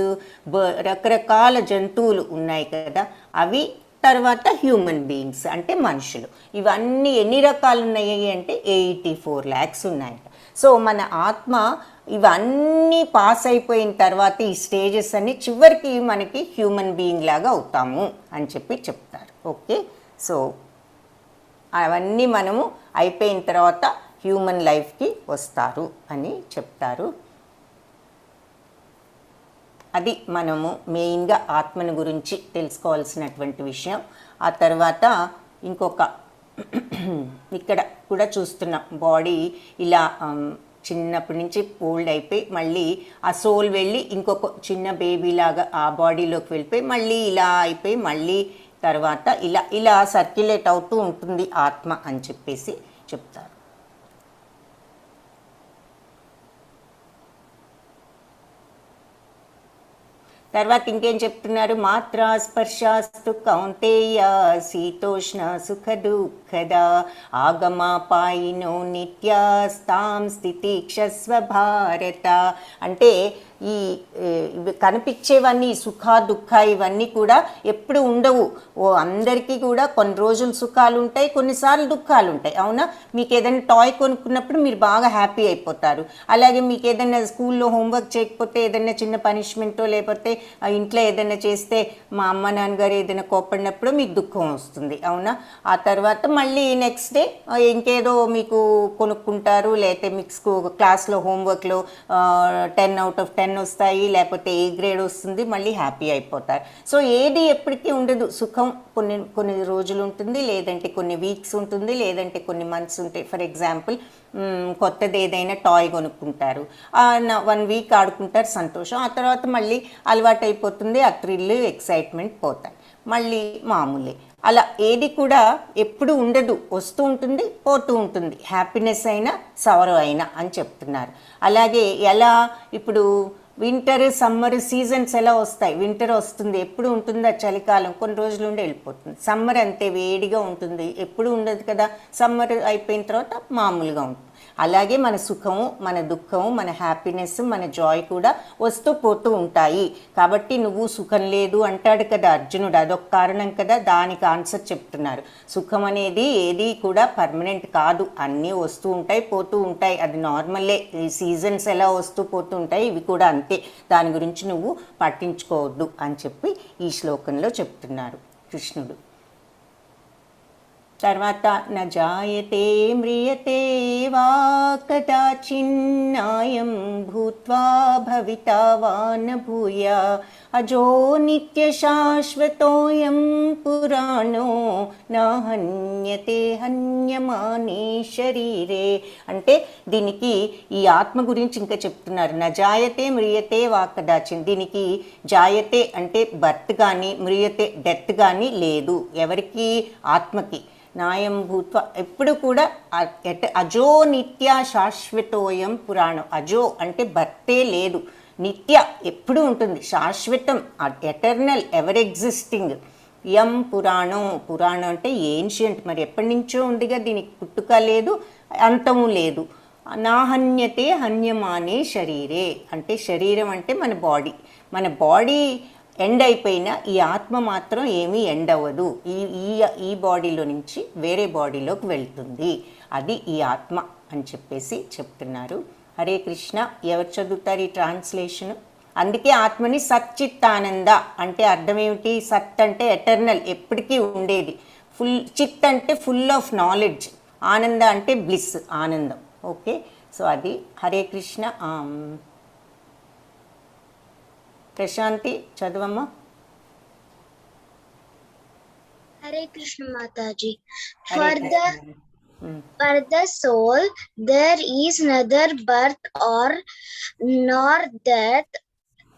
రకరకాల జంతువులు ఉన్నాయి కదా, అవి. తర్వాత హ్యూమన్ బీయింగ్స్ అంటే మనుషులు. ఇవన్నీ ఎన్ని రకాలు ఉన్నాయి అంటే 84 lakhs ఉన్నాయి. సో మన ఆత్మ ఇవన్నీ పాస్ అయిపోయిన తర్వాత ఈ స్టేజెస్ అన్ని చివరికి మనకి హ్యూమన్ బీయింగ్ లాగా అవుతాము అని చెప్పి చెప్తారు. ఓకే, సో అవన్నీ మనము అయిపోయిన తర్వాత హ్యూమన్ లైఫ్కి వస్తారు అని చెప్తారు. అది మనము మెయిన్గా ఆత్మను గురించి తెలుసుకోవాల్సినటువంటి విషయం. ఆ తర్వాత ఇంకొక ఇక్కడ కూడా చూస్తున్నాం, బాడీ ఇలా చిన్నప్పటి నుంచి ఓల్డ్ అయిపోయి మళ్ళీ ఆ సోల్ వెళ్ళి ఇంకొక చిన్న బేబీ లాగా ఆ బాడీలోకి వెళ్ళిపోయి మళ్ళీ ఇలా అయిపోయి మళ్ళీ తర్వాత ఇలా ఇలా సర్క్యులేట్ అవుతూ ఉంటుంది ఆత్మ అని చెప్పేసి చెప్తారు. తర్వాత ఇంకేం చెప్తున్నారు, మాత్రా స్పర్శాస్తు కౌంతేయ శీతోష్ణ సుఖ దుఃఖద ఆగమాపాయినో నిత్యాస్తాం స్థితిక్షస్వ భారత. అంటే ఈ కనిపించేవన్నీ సుఖ దుఃఖ ఇవన్నీ కూడా ఎప్పుడు ఉండవు. అందరికీ కూడా కొన్ని రోజులు సుఖాలు ఉంటాయి, కొన్నిసార్లు దుఃఖాలు ఉంటాయి. అవునా, మీకు ఏదైనా టాయ్ కొనుక్కున్నప్పుడు మీరు బాగా హ్యాపీ అయిపోతారు. అలాగే మీకు ఏదైనా స్కూల్లో హోంవర్క్ చేయకపోతే ఏదైనా చిన్న పనిష్మెంటో లేకపోతే ఇంట్లో ఏదైనా చేస్తే మా అమ్మ నాన్నగారు ఏదైనా కోపడినప్పుడు మీకు దుఃఖం వస్తుంది. అవునా, ఆ తర్వాత మళ్ళీ నెక్స్ట్ డే ఇంకేదో మీకు కొనుక్కుంటారు, లేకపోతే మీకు క్లాస్లో హోంవర్క్లో 10 out of 10 వస్తాయి, లేకపోతే ఏ గ్రేడ్ వస్తుంది, మళ్ళీ హ్యాపీ అయిపోతారు. సో ఏది ఎప్పటికీ ఉండదు, సుఖం కొన్ని రోజులు ఉంటుంది, లేదంటే కొన్ని వీక్స్ ఉంటుంది, లేదంటే కొన్ని మంత్స్ ఉంటాయి. ఫర్ ఎగ్జాంపుల్ కొత్తది ఏదైనా టాయ్ కొనుక్కుంటారు, 1 week ఆడుకుంటారు, సంతోషం. ఆ తర్వాత మళ్ళీ అలవాటు అయిపోతుంది, ఆ థ్రిల్ ఎక్సైట్మెంట్ పోతాయి, మళ్ళీ మామూలే. అలా ఏది కూడా ఎప్పుడు ఉండదు, వస్తూ ఉంటుంది పోతూ ఉంటుంది, హ్యాపీనెస్ అయినా సవరం అయినా అని చెప్తున్నారు. అలాగే ఎలా ఇప్పుడు వింటర్ సమ్మర్ సీజన్స్ ఎలా వస్తాయి, వింటర్ వస్తుంది ఎప్పుడు ఉంటుందా, చలికాలం కొన్ని రోజులు ఉండి వెళ్ళిపోతుంది. సమ్మర్ అంతే వేడిగా ఉంటుంది, ఎప్పుడు ఉండదు కదా, సమ్మర్ అయిపోయిన తర్వాత మామూలుగా ఉంటుంది. అలాగే మన సుఖము, మన దుఃఖము, మన హ్యాపీనెస్, మన జాయ్ కూడా వస్తూ పోతూ ఉంటాయి. కాబట్టి నువ్వు సుఖం లేదు అంటాడు కదా అర్జునుడు, అదొక కారణం కదా, దానికి ఆన్సర్ చెప్తున్నారు. సుఖం అనేది ఏది కూడా పర్మనెంట్ కాదు, అన్నీ వస్తూ ఉంటాయి పోతూ ఉంటాయి, అది నార్మలే. ఈ సీజన్స్ ఎలా వస్తూ పోతూ ఉంటాయి, ఇవి కూడా అంతే, దాని గురించి నువ్వు పట్టించుకోవద్దు అని చెప్పి ఈ శ్లోకంలో చెప్తున్నారు కృష్ణుడు. తర్వాత న జాయతే మ్రియతే వా కదాచిన్నాయం భూత్వా భవితా వా న భూయా అజో నిత్య శాశ్వతోయం పురాణో నా హన్యతే హన్యమానే శరీరే. అంటే దీనికి ఈ ఆత్మ గురించి ఇంకా చెప్తున్నారు. న జాయతే మ్రియతే వా కదాచిన్, దీనికి జాయతే అంటే బర్త్ కానీ మ్రియతే డెత్ కానీ లేదు ఎవరికి, ఆత్మకి. నాయం భూత్వ ఎప్పుడు కూడా అజో నిత్య శాశ్వతోయం పురాణం. అజో అంటే బర్తే లేదు, నిత్య ఎప్పుడు ఉంటుంది, శాశ్వతం ఎటర్నల్ ఎవర్ ఎగ్జిస్టింగ్. యం పురాణం, పురాణం అంటే ఏన్షియంట్, మరి ఎప్పటి నుంచో ఉందిగా, దీనికి పుట్టుక లేదు అంతము లేదు. నా హన్యతే హన్యమానే శరీరే అంటే శరీరం అంటే మన బాడీ ఎండ్ అయిపోయినా ఈ ఆత్మ మాత్రం ఏమీ ఎండ్ అవ్వదు, ఈ బాడీలో నుంచి వేరే బాడీలోకి వెళ్తుంది, అది ఈ ఆత్మ అని చెప్పేసి చెప్తున్నారు. హరే కృష్ణ. ఎవరు చదువుతారు ఈ ట్రాన్స్లేషన్? అందుకే ఆత్మని సచ్చిత్తానంద అంటే అర్థం ఏమిటి? సత్ అంటే ఎటర్నల్, ఎప్పటికీ ఉండేది. చిత్ అంటే ఫుల్ ఆఫ్ నాలెడ్జ్, ఆనంద అంటే బ్లిస్, ఆనందం. ఓకే, సో అది. హరే కృష్ణ. ప్రశాంతి చదవమ్మా. Hare Krishna Mataji. For the soul, there is neither birth or nor death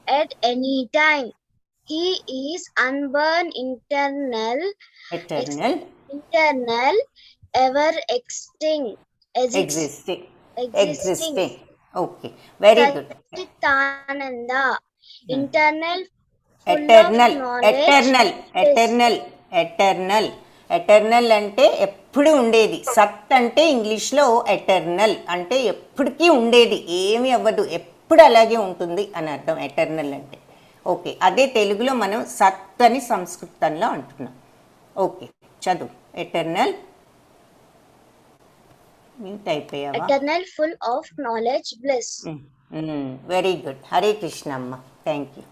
at any time. He is unborn, eternal, ever existing. Okay, very good. Satchitananda, eternal, eternal అంటే ఎప్పుడు ఉండేది. సత్ అంటే ఇంగ్లీష్లో eternal అంటే ఎప్పటికీ ఉండేది, ఏమీ అవ్వదు, ఎప్పుడు అలాగే ఉంటుంది అని అర్థం ఎటర్నల్ అంటే. ఓకే, అదే తెలుగులో మనం సత్ అని సంస్కృతంలో అంటున్నాం. ఓకే, చదువు. ఎటర్నల్ మ్యూట్ అయిపోయావా? eternal, full of knowledge, bliss. Very good. Hare Krishna అమ్మ, థ్యాంక్ యూ.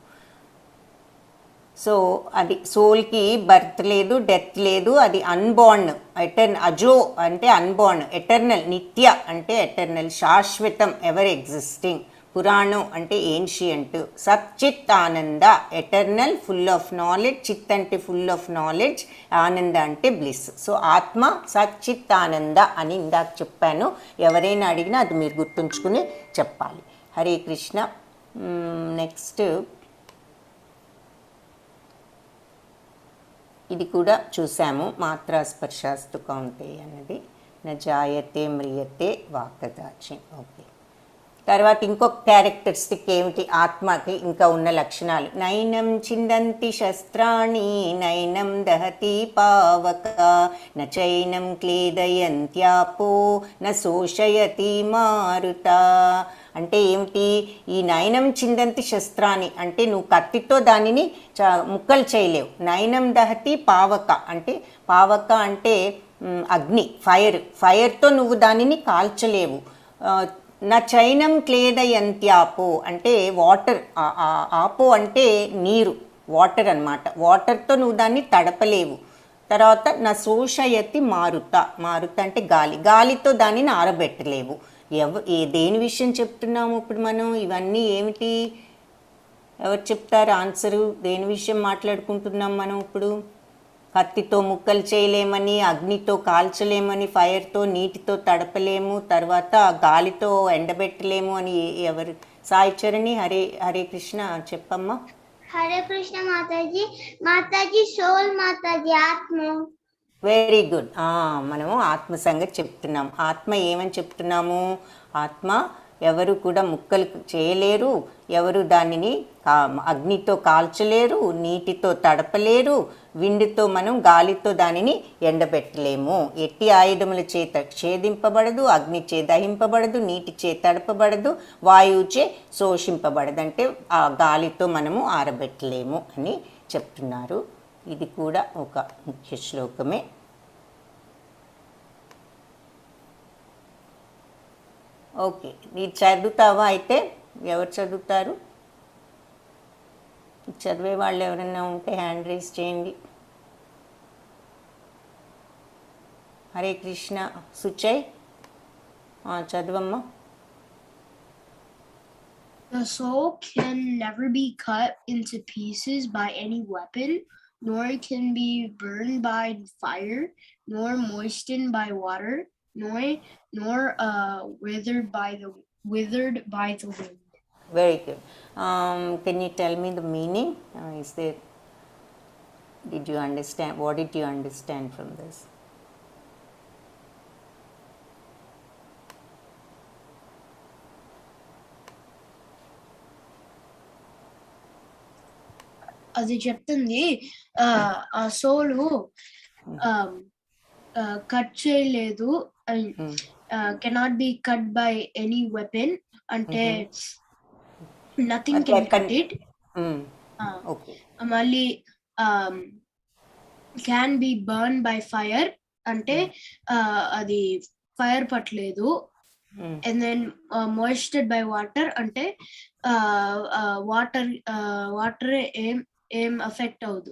సో అది సోల్కి బర్త్ లేదు, డెత్ లేదు, అది అన్బార్న్. అజో అంటే అన్బార్న్, ఎటర్నల్ నిత్య అంటే ఎటర్నల్, శాశ్వతం ఎవర్ ఎగ్జిస్టింగ్, పురాణం అంటే ఏన్షియంట్, సచ్చిత్ ఆనంద ఎటర్నల్, ఫుల్ ఆఫ్ నాలెడ్జ్, చిత్ అంటే ఫుల్ ఆఫ్ నాలెడ్జ్, ఆనంద అంటే బ్లిస్. సో ఆత్మ సచ్చిత్ ఆనంద అని ఇందాక చెప్పాను. ఎవరైనా అడిగినా అది మీరు గుర్తుంచుకుని చెప్పాలి. హరే కృష్ణ. నెక్స్ట్ ఇది కూడా చూసాము, మాత్రా స్పర్శాస్తు కౌంతే అన్నది. న జాయతే మ్రియతే వాకదాచి. ఓకే, తర్వాత ఇంకొక క్యారెక్టరిస్టిక్ ఏమిటి ఆత్మకి ఇంకా ఉన్న లక్షణాలు? నైనం చిందంతి శస్త్రాణి నైనం దహతి పావక నైనం క్లేదయంత్యాపో న శోషయతి మారుత. అంటే ఏమిటి? ఈ నయనం చిందంతి శస్త్రాన్ని అంటే నువ్వు కత్తితో దానిని ముక్కలు చేయలేవు. నయనం దహతి పావక అంటే, పావక అంటే అగ్ని, ఫైర్తో నువ్వు దానిని కాల్చలేవు. నా చైనం క్లేదయంత్యాపో అంటే వాటర్, ఆపో అంటే నీరు, వాటర్ అన్నమాట. వాటర్తో నువ్వు దాన్ని తడపలేవు. తర్వాత నా శోషయతి మారుత అంటే గాలితో దానిని ఆరబెట్టలేవు. దేని విషయం చెప్తున్నాము ఇప్పుడు మనం? ఇవన్నీ ఏమిటి? ఎవరు చెప్తారు ఆన్సరు? దేని విషయం మాట్లాడుకుంటున్నాం మనం ఇప్పుడు? కత్తితో ముక్కలు చేయలేమని, అగ్నితో కాల్చలేమని, ఫైర్తో నీటితో తడపలేము, తర్వాత గాలితో ఎండబెట్టలేము అని ఎవరు? సాయి చరణి. హరే కృష్ణ చెప్పమ్మా. हरे कृष्ण माताजी माताजी सोल माताजी आत्म వెరీ గుడ్. మనము ఆత్మ సంగతి చెప్తున్నాం. ఆత్మ ఏమని చెప్తున్నాము? ఆత్మ ఎవరు కూడా ముక్కలు చేయలేరు, ఎవరు దానిని అగ్నితో కాల్చలేరు, నీటితో తడపలేరు, విండుతో మనం గాలితో దానిని ఎండబెట్టలేము. ఎట్టి ఆయుధముల చేత ఛేదింపబడదు, అగ్ని చే దహింపబడదు, నీటి చే తడపబడదు, వాయువుచే శోషింపబడదు. అంటే ఆ గాలితో మనము ఆరబెట్టలేము అని చెప్తున్నారు. ఇది కూడా ఒక ముఖ్య శ్లోకమే. ఓకే, ఇది చదువుతావా? అయితే ఎవరు చదువుతారు? చదివే వాళ్ళు ఎవరైనా ఉంటే హ్యాండ్ రైజ్ చేయండి. Hare Krishna. సుచయ్ చదవమ్మా. The soul can never be cut into pieces by any weapon, nor can be burned by fire, nor moistened by water, nor withered by the wind. Very good. Can you tell me the meaning? Did you understand? What did you understand from this? అది చెప్తుంది ఆ సోలు cut చేయలేదు, cannot be cut by any weapon, అంటే nothing can cut it. మళ్ళీ can be burn by fire, అంటే అది fire పట్టలేదు. అండ్ దెన్ మాయిస్చర్డ్ బై వాటర్, అంటే వాటర్ ఏం ఎఫెక్ట్ అవ్వదు.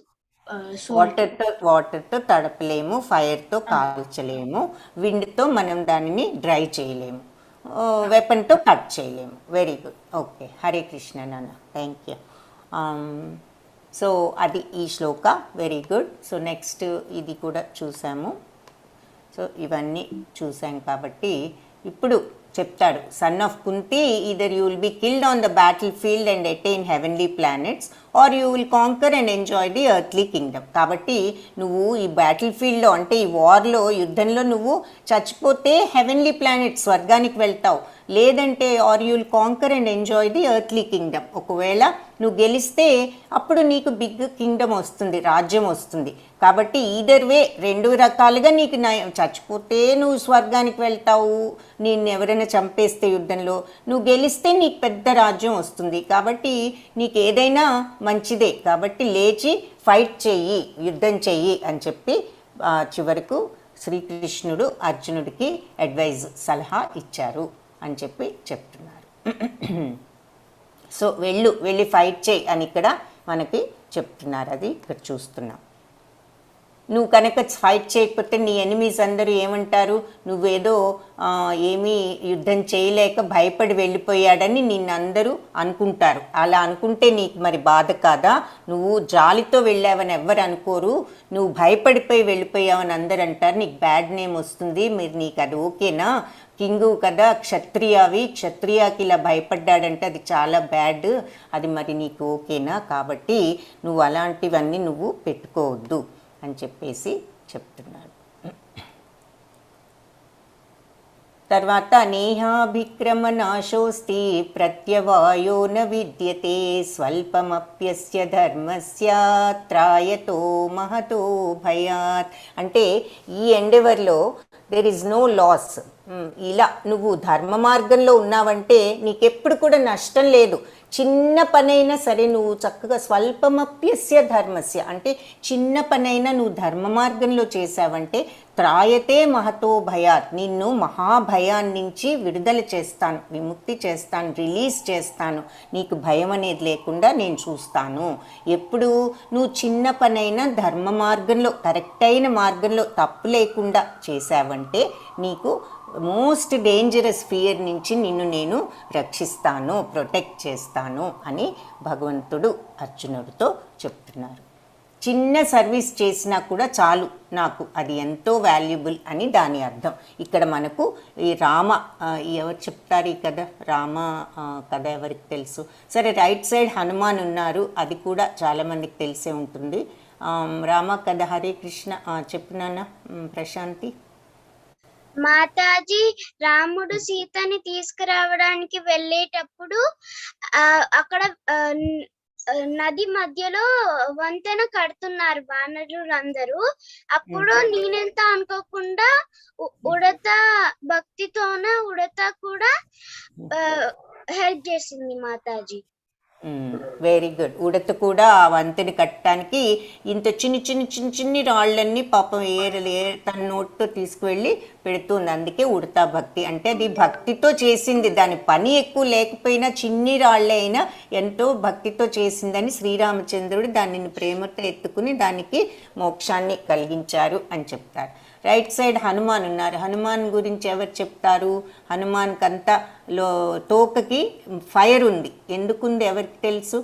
వాటర్తో తడపలేము, ఫైర్తో కాల్చలేము, విండ్తో మనం దానిని డ్రై చేయలేము, వెపన్తో కట్ చేయలేము. Very good. Okay, Hare Krishna నాన్న, థ్యాంక్ యూ. సో అది ఈ శ్లోక. Very good. సో నెక్స్ట్ ఇది కూడా చూసాము. సో ఇవన్నీ చూసాం కాబట్టి ఇప్పుడు చెప్తాడు, son of Kunti, either you will be killed on the battle field and attain heavenly planets, or you will conquer and enjoy the earthly kingdom. కాబట్టి నువ్వు ఈ బ్యాటిల్ ఫీల్డ్లో, అంటే ఈ వార్లో, యుద్ధంలో నువ్వు చచ్చిపోతే హెవెన్లీ ప్లానెట్ స్వర్గానికి వెళ్తావు, లేదంటే or you will conquer and enjoy the earthly kingdom. ఒకవేళ నువ్వు గెలిస్తే అప్పుడు నీకు బిగ్ కింగ్డమ్ వస్తుంది, రాజ్యం వస్తుంది. కాబట్టి ఈదర్ వే, రెండు రకాలుగా నీకు చచ్చిపోతే నువ్వు స్వర్గానికి వెళ్తావు, నిన్ను ఎవరైనా చంపేస్తే యుద్ధంలో, నువ్వు గెలిస్తే నీకు పెద్ద రాజ్యం వస్తుంది. కాబట్టి నీకు ఏదైనా మంచిదే. కాబట్టి లేచి ఫైట్ చెయ్యి, యుద్ధం చెయ్యి అని చెప్పి చివరకు శ్రీకృష్ణుడు అర్జునుడికి సలహా ఇచ్చారు అని చెప్పి చెప్తున్నారు. సో వెళ్ళి ఫైట్ చేయి అని ఇక్కడ మనకి చెప్తున్నారు. అది ఇక్కడ చూస్తున్నాం. నువ్వు కనుక ఫైట్ చేయకపోతే నీ ఎనిమీస్ అందరూ ఏమంటారు, నువ్వేదో ఏమీ యుద్ధం చేయలేక భయపడి వెళ్ళిపోయాడని నిన్నందరూ అనుకుంటారు. అలా అనుకుంటే నీకు మరి బాధ కాదా? నువ్వు జాలితో వెళ్ళావని ఎవ్వరు అనుకోరు, నువ్వు భయపడిపోయి వెళ్ళిపోయావని అందరు అంటారు, నీకు బ్యాడ్ నేమ్ వస్తుంది. మీరు నీకు అది ఓకేనా? కింగు కదా, క్షత్రియాకి ఇలా భయపడ్డాడంటే అది చాలా బ్యాడ్, అది మరి నీకు ఓకేనా? కాబట్టి నువ్వు అలాంటివన్నీ నువ్వు పెట్టుకోవద్దు అని చెప్పేసి చెప్తున్నాడు. తర్వాత నేహాభిక్రమనాశోస్తి ప్రత్యవాయో న విద్యతే స్వల్పమప్యస్య ధర్మస్య త్రాయతో మహతో భయాత్. అంటే ఈ ఎండెవర్లో దేర్ ఈజ్ నో లాస్. ఇలా నువ్వు ధర్మ మార్గంలో ఉన్నావంటే నీకెప్పుడు కూడా నష్టం లేదు. చిన్న పనైనా సరే నువ్వు చక్కగా స్వల్పమప్యస్య ధర్మస్య, అంటే చిన్న పనైనా నువ్వు ధర్మ మార్గంలో చేసావంటే త్రాయతే మహతో భయాత్, నిన్ను మహాభయాన్నించి విడుదల చేస్తాను, విముక్తి చేస్తాను, రిలీజ్ చేస్తాను. నీకు భయం అనేది లేకుండా నేను చూస్తాను. ఎప్పుడు నువ్వు చిన్న పనైనా ధర్మ మార్గంలో, కరెక్ట్ అయిన మార్గంలో తప్పు లేకుండా చేసావంటే నీకు మోస్ట్ డేంజరస్ ఫియర్ నుంచి నిన్ను నేను రక్షిస్తాను, ప్రొటెక్ట్ చేస్తాను అని భగవంతుడు అర్జునుడితో చెప్తున్నారు. చిన్న సర్వీస్ చేసినా కూడా చాలు, నాకు అది ఎంతో వాల్యుబుల్ అని దాని అర్థం. ఇక్కడ మనకు ఈ రామ ఎవరు చెప్తారు ఈ కథ? రామ కథ ఎవరికి తెలుసు? సరే, రైట్ సైడ్ హనుమాన్ ఉన్నారు, అది కూడా చాలామందికి తెలిసే ఉంటుంది. రామ కథ హరే కృష్ణ చెప్పునానా ప్రశాంతి. మాతాజీ, రాముడు సీతని తీసుకురావడానికి వెళ్ళేటప్పుడు అక్కడ నది మధ్యలో వంతెన కడుతున్నారు వానరులందరూ. అప్పుడు నేనెంత అనుకోకుండా ఉడత భక్తితోనే ఉడత కూడా హెల్ప్ చేసింది మాతాజీ. Very good. ఉడత కూడా ఆ వంతెని కట్టడానికి ఇంత చిన్ని రాళ్ళన్నీ పాపం తన నోటితో తీసుకువెళ్ళి పెడుతుంది. అందుకే ఉడతా భక్తి అంటే అది భక్తితో చేసింది, దాని పని ఎక్కువ లేకపోయినా చిన్ని రాళ్ళే అయినా ఎంతో భక్తితో చేసిందని శ్రీరామచంద్రుడు దానిని ప్రేమతో ఎత్తుకుని దానికి మోక్షాన్ని కలిగించారు అని చెప్తారు. రైట్ సైడ్ హనుమాన్ ఉన్నారు, హనుమాన్ గురించి ఎవరు చెప్తారు? హనుమాన్కి అంతా తోకకి ఫైర్ ఉంది, ఎందుకుంది ఎవరికి తెలుసు?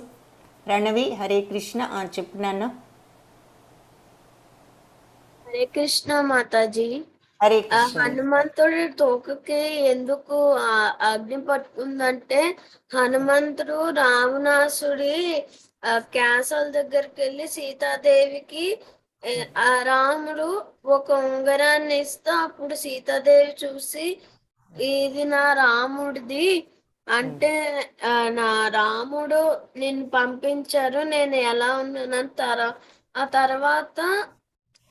ప్రణవి హరే కృష్ణ చెప్పు నాన్న. హరే కృష్ణ మాతాజీ. హరే కృష్ణ. హనుమంతుడి తోకకి ఎందుకు అగ్ని పట్టుకుందంటే, హనుమంతుడు రావణాసుడి క్యాసల్ దగ్గరికి వెళ్ళి సీతాదేవికి ఆ రాముడు ఒక ఉంగరాన్ని ఇస్తా, అప్పుడు సీతాదేవి చూసి ఇది నా రాముడిది అంటే, నా రాముడు నిన్ను పంపించారు, నేను ఎలా ఉన్నాను. ఆ తర్వాత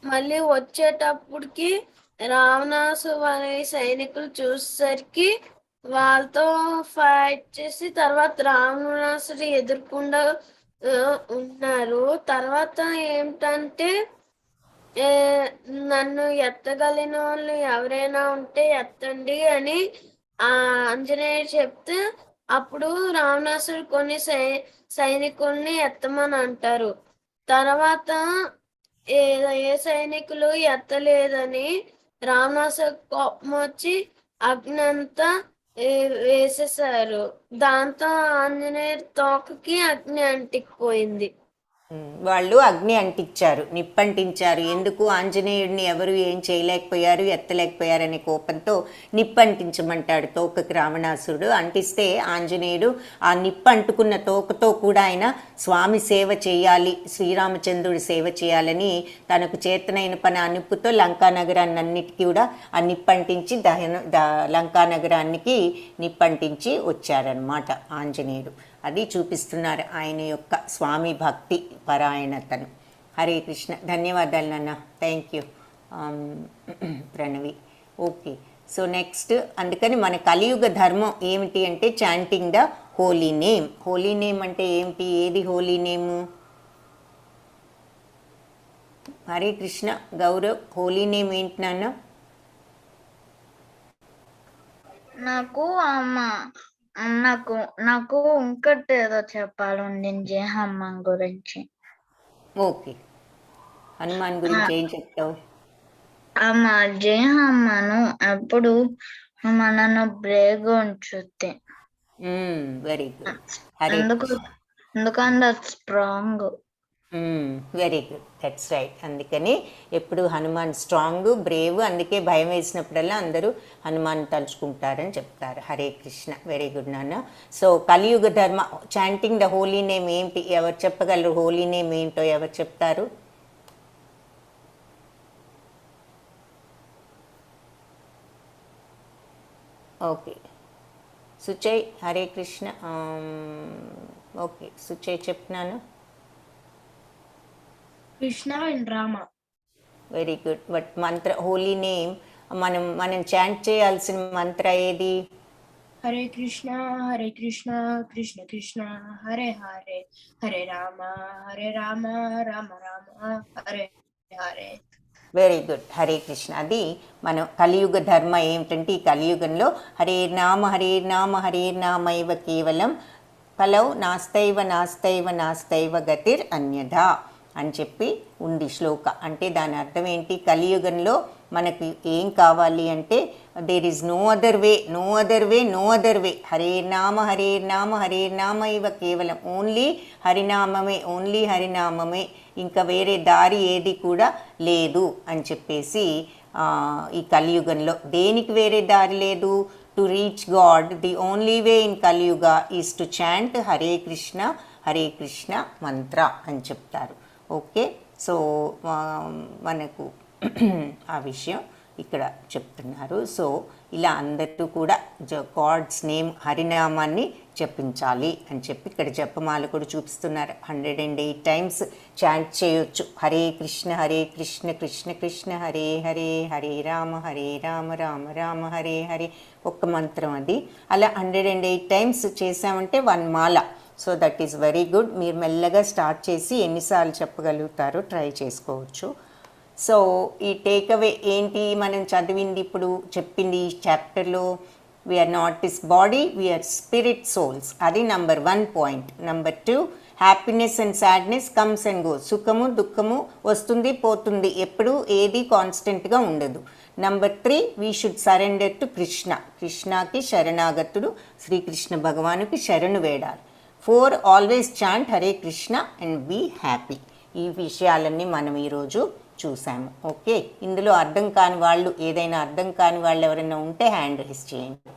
మళ్ళీ వచ్చేటప్పటికి రావణాసుడి సైనికులు చూసేసరికి వాళ్ళతో ఫైట్ చేసి తర్వాత రావణాసుడి ఎదుర్కొండా ఉన్నారు. తర్వాత ఏంటంటే, నన్ను ఎత్తగలిగిన వాళ్ళు ఎవరైనా ఉంటే ఎత్తండి అని ఆంజనేయుడు చెప్తే, అప్పుడు రావణాసుడు కొన్ని సైనికుల్ని ఎత్తమని అంటారు. తర్వాత ఏ సైనికులు ఎత్తలేదని రావణాసుడు కోపం వచ్చి అగ్ని అంతా వేసేసారు. దాంతో ఆంజనేయుడి తోకకి అగ్ని అంటికిపోయింది. వాళ్ళు అగ్ని అంటించారు, నిప్పంటించారు. ఎందుకు? ఆంజనేయుడిని ఎవరు ఏం చేయలేకపోయారు, ఎత్తలేకపోయారనే కోపంతో నిప్పంటించమంటాడు తోకకి రావణాసురుడు. అంటిస్తే ఆంజనేయుడు ఆ నిప్పు అంటుకున్న తోకతో కూడా ఆయన స్వామి సేవ చేయాలి, శ్రీరామచంద్రుడి సేవ చేయాలని తనకు చేతనైన పని ఆ నిప్పుతో లంకానగరాన్ని అన్నిటికీ కూడా ఆ నిప్పంటించి లంకానగరానికి నిప్పంటించి వచ్చారనమాట ఆంజనేయుడు. అది చూపిస్తున్నారు ఆయన యొక్క స్వామి భక్తి పరాయణతను. హరే కృష్ణ. ధన్యవాదాలు నాన్న, thank you Pranavi. Okay, so next అందుకని మన కలియుగ ధర్మం ఏమిటి అంటే chanting the holy name. Holy name అంటే ఏమిటి? ఏది హోలీ నేము? హరే కృష్ణ. గౌరవ్, హోలీ నేమ్ ఏంటి నాన్న? నాకు ఇంకటి ఏదో చెప్పాలండి హనుమాన్ గురించి. ఓకే, హనుమాన్ గురించి ఏం చెప్తావు? జయ హనుమాను ఎప్పుడు మనను బ్రేక్ ఉంచుద్ది. Very good. ఎందుకంటే అది strong. Very good, that's right. అందుకని ఎప్పుడు హనుమాన్ స్ట్రాంగ్, బ్రేవ్, అందుకే భయం వేసినప్పుడల్లా అందరూ హనుమాన్ తలుచుకుంటారని చెప్తారు. హరే కృష్ణ. వెరీ గుడ్ నాన్న. సో కలియుగ ధర్మ చాంటింగ్ ద హోలీ నేమ్ ఏంటి? ఎవరు చెప్పగలరు? హోలీ నేమ్ ఏంటో ఎవరు చెప్తారు? ఓకే, సుచయ్. హరే కృష్ణ. ఓకే, సుచయ్ చెప్తున్నాను. Krishna and Rama. Very good. But Mantra holy name మనం చాంట్ చేయాల్సిన మంత్ర ఏది? Hare Krishna, Krishna Krishna, Hare Hare, Hare Rama, Rama Rama, Hare Hare. Very good, Hare Krishna. అది మన కలియుగ ధర్మ ఏమిటంటే, ఈ కలియుగంలో హరే నామ హరే నామ హరే నామైవ కేవలం కలౌ నాస్తైవ నాస్తైవ నాస్తైవ గతిర్ అన్యథా అని చెప్పి ఉంది శ్లోక. అంటే దాని అర్థం ఏంటి? కలియుగంలో మనకి ఏం కావాలి అంటే there is no other way, no other way, no other way. హరేర్నామ హరేర్నామ హరేర్నామ ఇవ కేవలం. ఓన్లీ హరినామమే, ఓన్లీ హరినామమే, ఇంకా వేరే దారి ఏది కూడా లేదు అని చెప్పేసి ఈ కలియుగంలో దేనికి వేరే దారి లేదు. To reach God the only way in Kaliyuga is to chant Hare Krishna mantra అని చెప్తారు. ఓకే, సో మనకు ఆ విషయం ఇక్కడ చెప్తున్నారు. సో ఇలా అందరూ కూడా గాడ్స్ నేమ్ హరినామాన్ని జపించాలి అని చెప్పి ఇక్కడ జపమాల కూడా చూపిస్తున్నారు. 108 టైమ్స్ చాంట్ చేయొచ్చు. హరే కృష్ణ కృష్ణ కృష్ణ హరే హరే, హరే రామ రామ రామ హరే హరే, ఒక్క మంత్రం అది. అలా 108 టైమ్స్ చేసామంటే 1 మాల. So that is very good. మీరు మెల్లగా స్టార్ట్ చేసి ఎన్నిసార్లు చెప్పగలుగుతారో ట్రై చేసుకోవచ్చు. సో ఈ టేక్అవే ఏంటి మనం చదివింది ఇప్పుడు చెప్పింది ఈ చాప్టర్లో? We are not this body, we are spirit souls. అది నెంబర్ 1 పాయింట్. Number 2, happiness and sadness comes and goes. సుఖము దుఃఖము వస్తుంది పోతుంది, ఎప్పుడు ఏది కాన్స్టెంట్గా ఉండదు. Number 3, we should surrender to కృష్ణకి శరణాగతుడు, శ్రీకృష్ణ భగవానుకి శరణు వేడాలి. 4, always chant Hare Krishna and be happy. ఈ విషయాలన్నీ మనం ఈరోజు చూసాము. ఓకే, ఇందులో అర్థం కాని వాళ్ళు, ఏదైనా అర్థం కాని వాళ్ళు ఎవరైనా ఉంటే హ్యాండ్ రైజ్ చేయండి.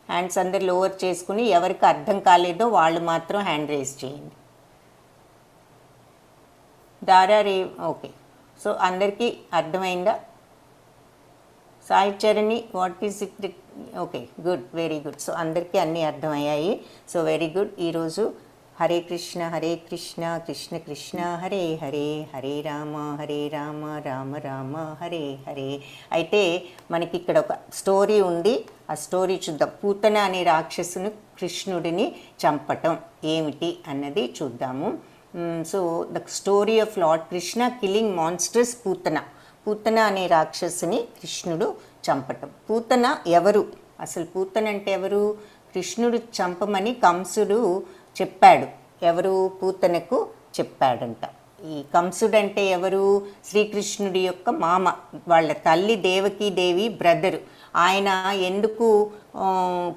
హ్యాండ్స్ అందరు లోవర్ చేసుకుని ఎవరికి అర్థం కాలేదో వాళ్ళు మాత్రం హ్యాండ్ రైజ్ చేయండి. ఓకే, సో అందరికీ అర్థమైందా? Sai Charani, what is it? Okay, good, very good. So అందరికీ అన్నీ అర్థమయ్యాయి. So very good. ఈరోజు హరే కృష్ణ కృష్ణ కృష్ణ హరే హరే, హరే రామ రామ రామ హరే హరే. అయితే మనకి ఇక్కడ ఒక స్టోరీ ఉంది, ఆ స్టోరీ చూద్దాం. పూతన అనే రాక్షసును కృష్ణుడిని చంపటం ఏమిటి అన్నది చూద్దాము. So the story of lord Krishna killing monsters Putana అనే రాక్షసుని కృష్ణుడు చంపటం. పూతన ఎవరు? అసలు పూతన అంటే ఎవరు? కృష్ణుడు చంపమని కంసుడు చెప్పాడు. ఎవరు? పూతనకు చెప్పాడంట. ఈ కంసుడు అంటే ఎవరు? శ్రీకృష్ణుడి యొక్క మామ, వాళ్ళ తల్లి దేవకీదేవి బ్రదరు. ఆయన ఎందుకు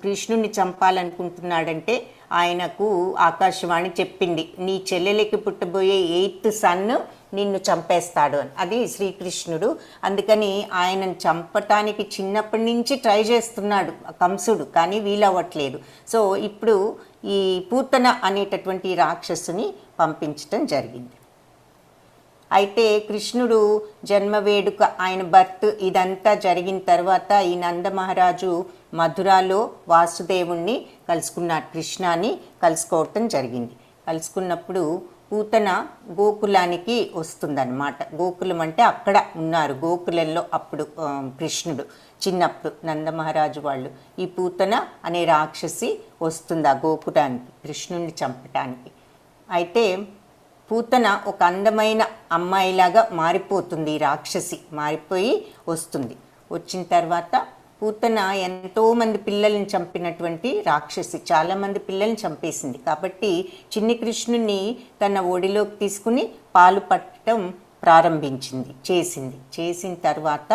కృష్ణుడిని చంపాలనుకుంటున్నాడంటే, ఆయనకు ఆకాశవాణి చెప్పింది, నీ చెల్లెలికి పుట్టబోయే 8th సన్ నిన్ను చంపేస్తాడు అని. అది శ్రీకృష్ణుడు. అందుకని ఆయనను చంపటానికి చిన్నప్పటి నుంచి ట్రై చేస్తున్నాడు కంసుడు, కానీ వీలవ్వట్లేదు. సో ఇప్పుడు ఈ పూతన అనేటటువంటి రాక్షసుని పంపించటం జరిగింది. అయితే కృష్ణుడు జన్మ వేడుక, ఆయన బర్త్ ఇదంతా జరిగిన తర్వాత ఈ నంద మహారాజు మధురాలో వాసుదేవుణ్ణి కలుసుకున్నాడు, కృష్ణాని కలుసుకోవటం జరిగింది. కలుసుకున్నప్పుడు పూతన గోకులానికి వస్తుందన్నమాట. గోకులం అంటే అక్కడ ఉన్నారు, గోకులంలో అప్పుడు కృష్ణుడు చిన్నప్పుడు నందమహారాజు వాళ్ళు. ఈ పూతన అనే రాక్షసి వస్తుంది ఆ గోకులానికి కృష్ణుడిని చంపటానికి. అయితే పూతన ఒక అందమైన అమ్మాయిలాగా మారిపోతుంది. ఈ రాక్షసి మారిపోయి వస్తుంది. వచ్చిన తర్వాత పూతన ఎంతోమంది పిల్లల్ని చంపినటువంటి రాక్షసి, చాలామంది పిల్లల్ని చంపేసింది. కాబట్టి చిన్ని కృష్ణుని తన ఒడిలోకి తీసుకుని పాలు పట్టడం చేసిన తర్వాత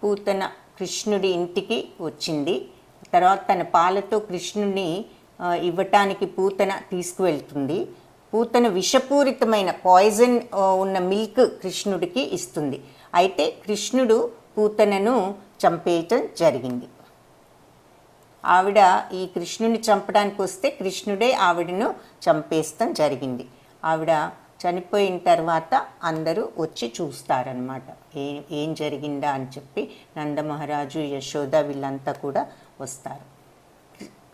పూతన కృష్ణుడి ఇంటికి వచ్చింది. తర్వాత తన పాలతో కృష్ణుని ఇవ్వటానికి పూతన తీసుకువెళ్తుంది. పూతన విషపూరితమైన పాయిజన్ ఉన్న మిల్క్ కృష్ణుడికి ఇస్తుంది. అయితే కృష్ణుడు పూతనను చంపేయటం జరిగింది. ఆవిడ ఈ కృష్ణుని చంపడానికి వస్తే కృష్ణుడే ఆవిడను చంపేస్తాం జరిగింది. ఆవిడ చనిపోయిన తర్వాత అందరూ వచ్చి చూస్తారనమాట, ఏం జరిగిందా అని చెప్పి. నందమహారాజు, యశోద వీళ్ళంతా కూడా వస్తారు.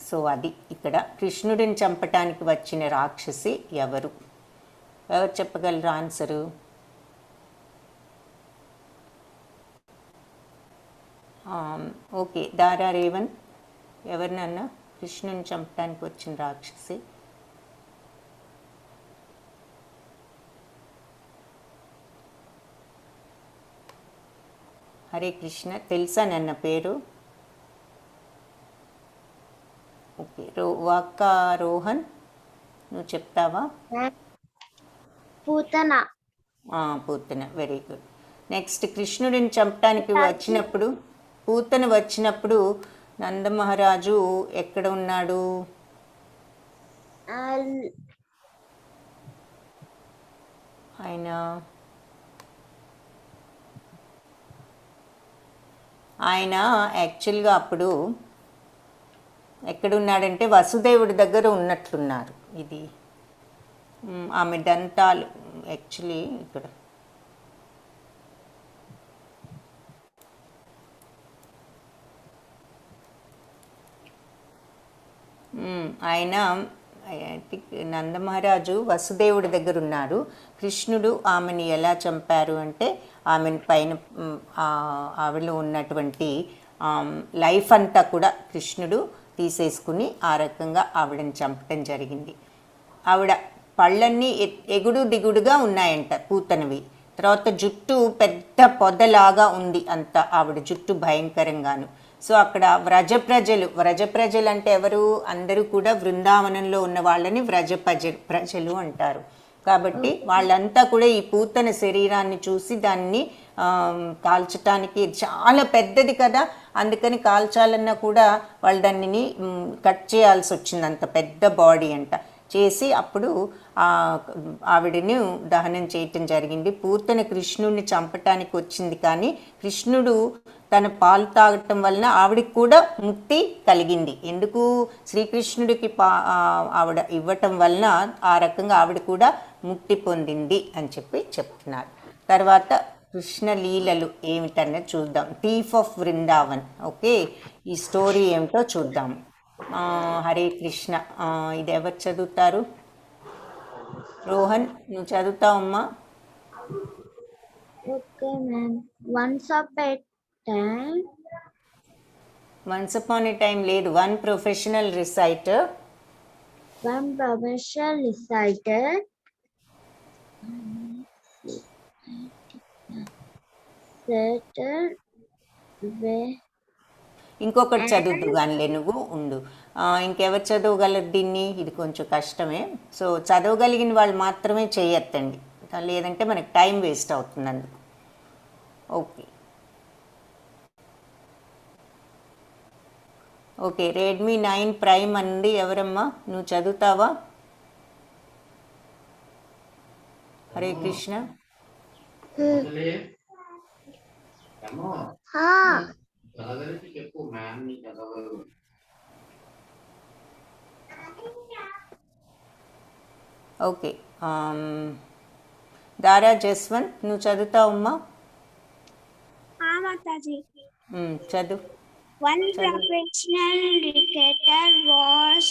సో అది ఇక్కడ కృష్ణుడిని చంపటానికి వచ్చిన రాక్షసి ఎవరు చెప్పగలరు ఆన్సరు? ఓకే, దారా రేవన్, ఎవరినన్నా కృష్ణుని చంపటానికి వచ్చిన రాక్షసి? హరే కృష్ణ, తెలుసా నన్న పేరు? ఓకే, రోహన్, నువ్వు చెప్తావా? Putana. Putana, very good. Next కృష్ణుడిని చంపడానికి వచ్చినప్పుడు, పూతన వచ్చినప్పుడు నందమహారాజు ఎక్కడ ఉన్నాడు? ఆయన యాక్చువల్గా అప్పుడు ఎక్కడున్నాడంటే వసుదేవుడి దగ్గర ఉన్నట్లున్నారు. ఇది ఆమె దంతాలు యాక్చువల్లీ ఇక్కడ ఆయన నందమహారాజు వసుదేవుడి దగ్గర ఉన్నారు. కృష్ణుడు ఆమెని ఎలా చంపారు అంటే ఆమెను పైన ఆవిడలో ఉన్నటువంటి లైఫ్ అంతా కూడా కృష్ణుడు తీసేసుకుని ఆ రకంగా ఆవిడని చంపటం జరిగింది. ఆవిడ పళ్ళన్నీ ఎగుడు దిగుడుగా ఉన్నాయంట పూతనవి. తర్వాత జుట్టు పెద్ద పొదలాగా ఉంది అంత, ఆవిడ జుట్టు భయంకరంగాను. సో అక్కడ వ్రజ ప్రజలు అంటే ఎవరు? అందరూ కూడా బృందావనంలో ఉన్న వాళ్ళని ప్రజలు అంటారు. కాబట్టి వాళ్ళంతా కూడా ఈ పూతన శరీరాన్ని చూసి దాన్ని కాల్చటానికి, చాలా పెద్దది కదా, అందుకని కాల్చాలన్నా కూడా వాళ్ళు దానిని కట్ చేయాల్సి వచ్చింది, అంత పెద్ద బాడీ అంట. చేసి అప్పుడు ఆవిడని దహనం చేయటం జరిగింది. పూతన కృష్ణుడిని చంపటానికి వచ్చింది, కానీ కృష్ణుడు తన పాలు తాగటం వలన ఆవిడికి కూడా ముక్తి కలిగింది. ఎందుకు? శ్రీకృష్ణుడికి ఆవిడ ఇవ్వటం వలన ఆ రకంగా ఆవిడ కూడా ముక్తి పొందింది అని చెప్పి చెప్తున్నారు. తర్వాత కృష్ణ లీలలు ఏమిటన్నది చూద్దాం. Thief of Vrindavan. ఓకే, ఈ స్టోరీ ఏమిటో చూద్దాం. హరే కృష్ణ. ఇది ఎవరు చదువుతారు? రోహన్, నువ్వు చదువుతావమ్మా? Okay ma'am. Once upon a time లేదు. వన్ ప్రొఫెషనల్ రిసైటర్ ఇంకొకటి చదువుతూ కానిలే, నువ్వు ఉండు. ఇంకెవరు చదవగలరు దీన్ని? ఇది కొంచెం కష్టమే. సో చదవగలిగిన వాళ్ళు మాత్రమే చేయొద్దండి, లేదంటే మనకి టైం వేస్ట్ అవుతుంది అందుకు. ఓకే, రెడ్మీ 9 ప్రైమ్ అంది. ఎవరమ్మా? నువ్వు చదువుతావా? హరే కృష్ణ. ఓకే, దారా జస్వంత్, నువ్వు చదువుతావమ్మా? చదువు. One professional cricketer was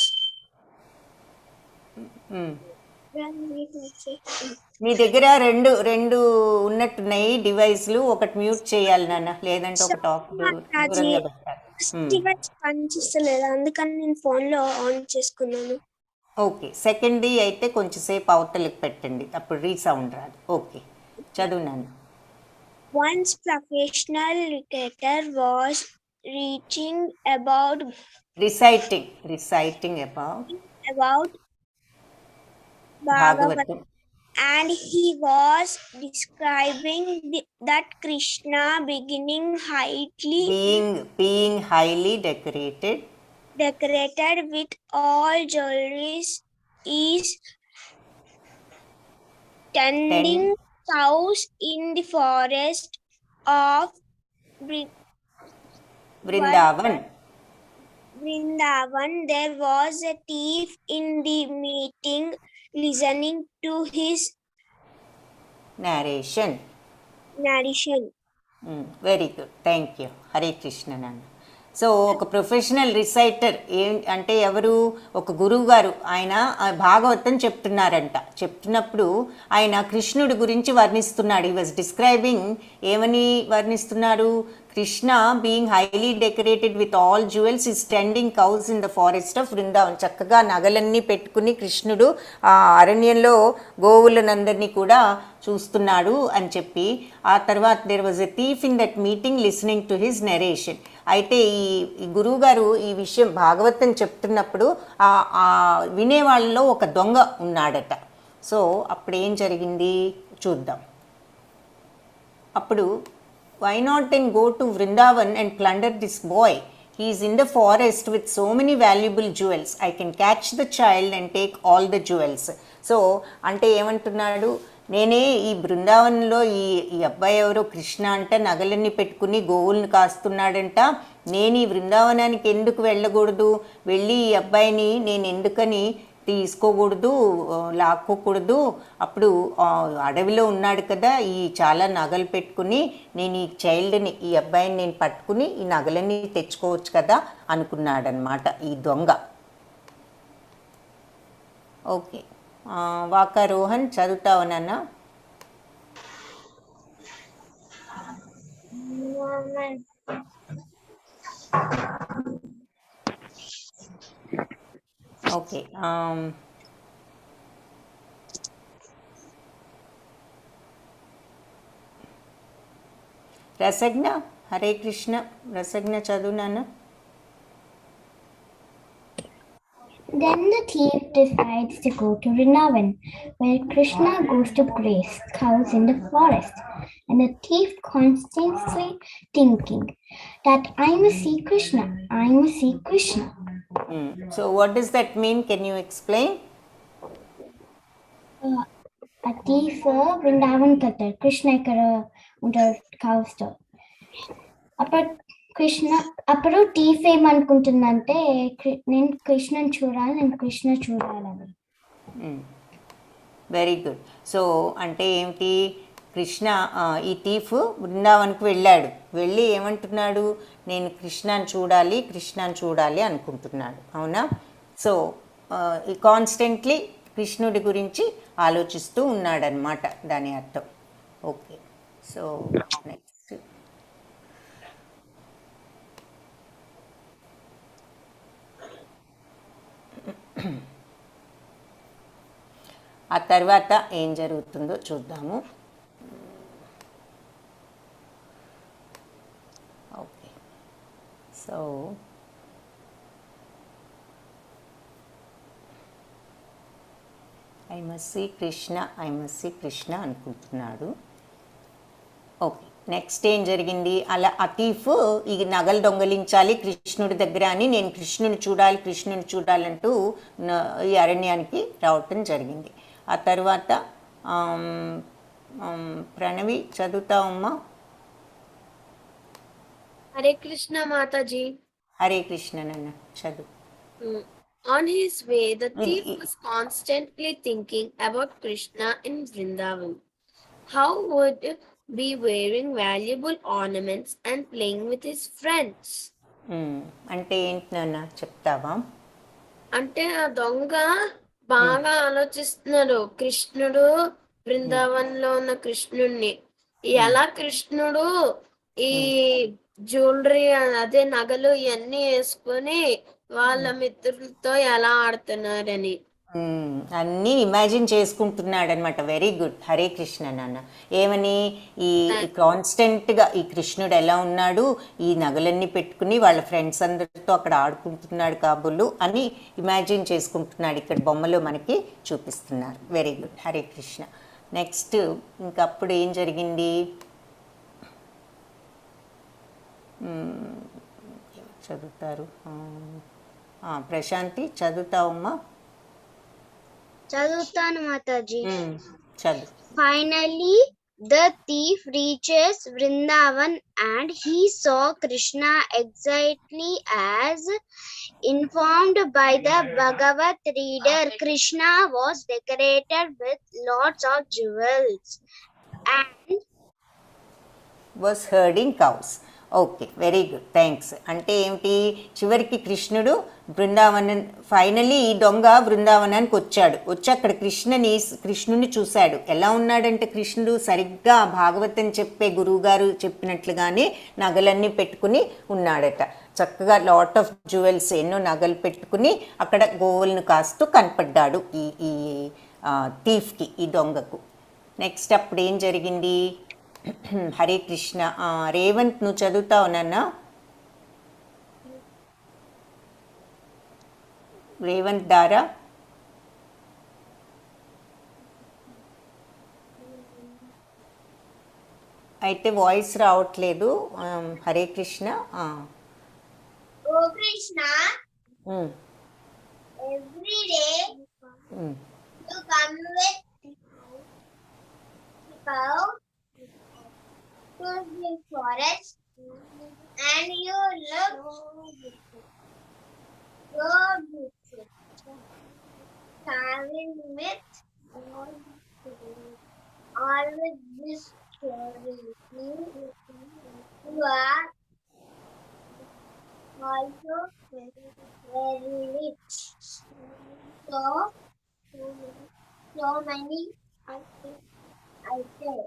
మీ దగ్గర రెండు ఉన్నట్టున్నాయి డివైస్లు. ఒకటి మ్యూట్ చేయాలి నాన్న, లేదంటే ఒకటి ఆఫ్ దూరంగా పెట్టాలి. పనిచేస్తలేదు, అందుకని నేను ఫోన్లో ఆన్ చేసుకున్నాను. ఓకే, సెకండ్ది అయితే కొంచెం సేపు అవతలకి పెట్టండి, అప్పుడు రీసౌండ్ రాదు. ఓకే, చదువు నాన్న. Once professional cricketer was reciting about Bhagavatam, and he was describing that Krishna being highly decorated with all jewelries is tending cows in the forest of Vrindavan. There was a thief in the meeting listening to his narration. Very good, thank you. Hare Krishna nana. So ఒక professional రిసైటర్ అంటే ఎవరు? ఒక గురువు గారు. ఆయన భాగవతం చెప్తున్నప్పుడు ఆయన కృష్ణుడి గురించి వర్ణిస్తున్నాడు. He was describing. ఏమని వర్ణిస్తున్నారు? Krishna being highly decorated with all jewels is tending cows in the forest of Vrindavan. చక్కగా నగలన్నీ పెట్టుకుని కృష్ణుడు ఆ అరణ్యంలో గోవులనందరినీ కూడా చూస్తున్నాడు అని చెప్పి, ఆ తర్వాత there was a thief in that meeting listening to his narration. అయితే ఈ గురువు గారు ఈ విషయం భాగవతం చెప్తున్నప్పుడు వినేవాళ్ళలో ఒక దొంగ ఉన్నాడట. సో అప్పుడు ఏం జరిగింది చూద్దాం. అప్పుడు why not then go to Vrindavan and plunder this boy, he is in the forest with so many valuable jewels, I can catch the child and take all the jewels. So అంటే ఏమంటున్నాడు, నేనే ఈ బృందావనంలో ఈ అబ్బాయి ఎవరో కృష్ణ అంట నగలన్నీ పెట్టుకుని గోవుల్ని కాస్తున్నాడంట, నేను ఈ బృందావనానికి ఎందుకు వెళ్ళకూడదు, వెళ్ళి ఈ అబ్బాయిని నేను ఎందుకని తీసుకోకూడదు, లాక్కోకూడదు, అప్పుడు అడవిలో ఉన్నాడు కదా ఈ చాలా నగలు పెట్టుకుని నేను ఈ చైల్డ్ని ఈ అబ్బాయిని నేను పట్టుకుని ఈ నగలన్నీ తెచ్చుకోవచ్చు కదా అనుకున్నాడనమాట ఈ దొంగ. ఓకే, వాకా రోహన్ చదువుతావు నాన్న? ఓకే, రసజ్ఞ, హరే కృష్ణ, రసజ్ఞ చదువు నాన్న. Then the thief decides to go to Vrindavan, where Krishna goes to graze cows in the forest. And the thief constantly thinking that I must see Krishna, I must see Krishna. So what does that mean? Can you explain? A thief Vrindavan kata Krishna ikkada under cows తో. అప్పుడు thief ఏమనుకుంటుందంటే నేను కృష్ణని చూడాలి, నేను కృష్ణ చూడాలని. Very good. So అంటే ఏమిటి, కృష్ణ ఈ thief బృందావన్కి వెళ్ళాడు, వెళ్ళి ఏమంటున్నాడు, నేను కృష్ణని చూడాలి అనుకుంటున్నాడు, అవునా? సో కాన్స్టెంట్లీ కృష్ణుడి గురించి ఆలోచిస్తూ ఉన్నాడనమాట దాని అర్థం. ఓకే, సో నెక్స్ట్ ఆ తర్వాత ఏం జరుగుతుందో చూద్దాము. Okay, so I must see Krishna అనుకుంటున్నాడు. ఓకే, నెక్స్ట్ ఏం జరిగింది, అలా అతీఫ్ ఈ నగలు దొంగలించాలి కృష్ణుడి దగ్గర అని, నేను కృష్ణుని చూడాలంటూ ఈ అరణ్యానికి రావటం జరిగింది. ఆ తర్వాత ప్రణవి చదువుతావమ్మా? హరే కృష్ణ మాతాజీ. హరే కృష్ణ నాన్న చదువు. On his way, the thief was constantly thinking about Krishna in Vrindavan. How would be wearing valuable ornaments and playing with his friends? అంటే ఏంటి నాన్న చెప్తావా? అంటే ఆ దొంగ బాగా ఆలోచిస్తున్నాడు, కృష్ణుడు బృందావనంలో ఉన్న కృష్ణుడిని ఎలా కృష్ణుడు ఈ జ్యువెలరీ అదే నగలు ఇవన్నీ వేసుకొని వాళ్ళ మిత్రులతో ఎలా ఆడుతున్నారని అన్నీ ఇమాజిన్ చేసుకుంటున్నాడు అనమాట. వెరీ గుడ్, హరే కృష్ణ నాన్న. ఏమని, ఈ కాన్స్టెంట్గా ఈ కృష్ణుడు ఎలా ఉన్నాడు, ఈ నగలన్నీ పెట్టుకుని వాళ్ళ ఫ్రెండ్స్ అందరితో అక్కడ ఆడుకుంటున్నాడు కాబోలు అని ఇమాజిన్ చేసుకుంటున్నాడు. ఇక్కడ బొమ్మలో మనకి చూపిస్తున్నారు. Very good, Hare Krishna. Next ఇంకప్పుడు ఏం జరిగింది, చదువుతారు ప్రశాంతి చదువుతావమ్మా? చదువుతాను మాతాజీ. చదువు. Finally, the thief reaches Vrindavan and he saw Krishna exactly as informed by the Bhagavat reader. Krishna was decorated with lots of jewels and was herding cows. Okay, very good, thanks. అంటే ఏమిటి, చివరికి కృష్ణుడు finally ఈ దొంగ బృందావనానికి వచ్చి అక్కడ కృష్ణుని చూశాడు. ఎలా ఉన్నాడంటే కృష్ణుడు సరిగ్గా భాగవతం చెప్పే గురువుగారు చెప్పినట్లుగానే నగలన్నీ పెట్టుకుని ఉన్నాడట. చక్కగా లాట్ ఆఫ్ జ్యువెల్స్ ఎన్నో నగలు పెట్టుకుని అక్కడ గోవులను కాస్తూ కనపడ్డాడు ఈ థీఫ్కి, ఈ దొంగకు. నెక్స్ట్ అప్పుడు ఏం జరిగింది, హరే కృష్ణ. రేవంత్ నువ్వు చదువుతావు నాన్న? రేవంత్ దారా? అయితే వాయిస్ రావట్లేదు. Hare Krishna. Oh Krishna, um, every day um. you come with cow to the forest and you look so beautiful. Traveling with all with this story. You are also very rich. So many items.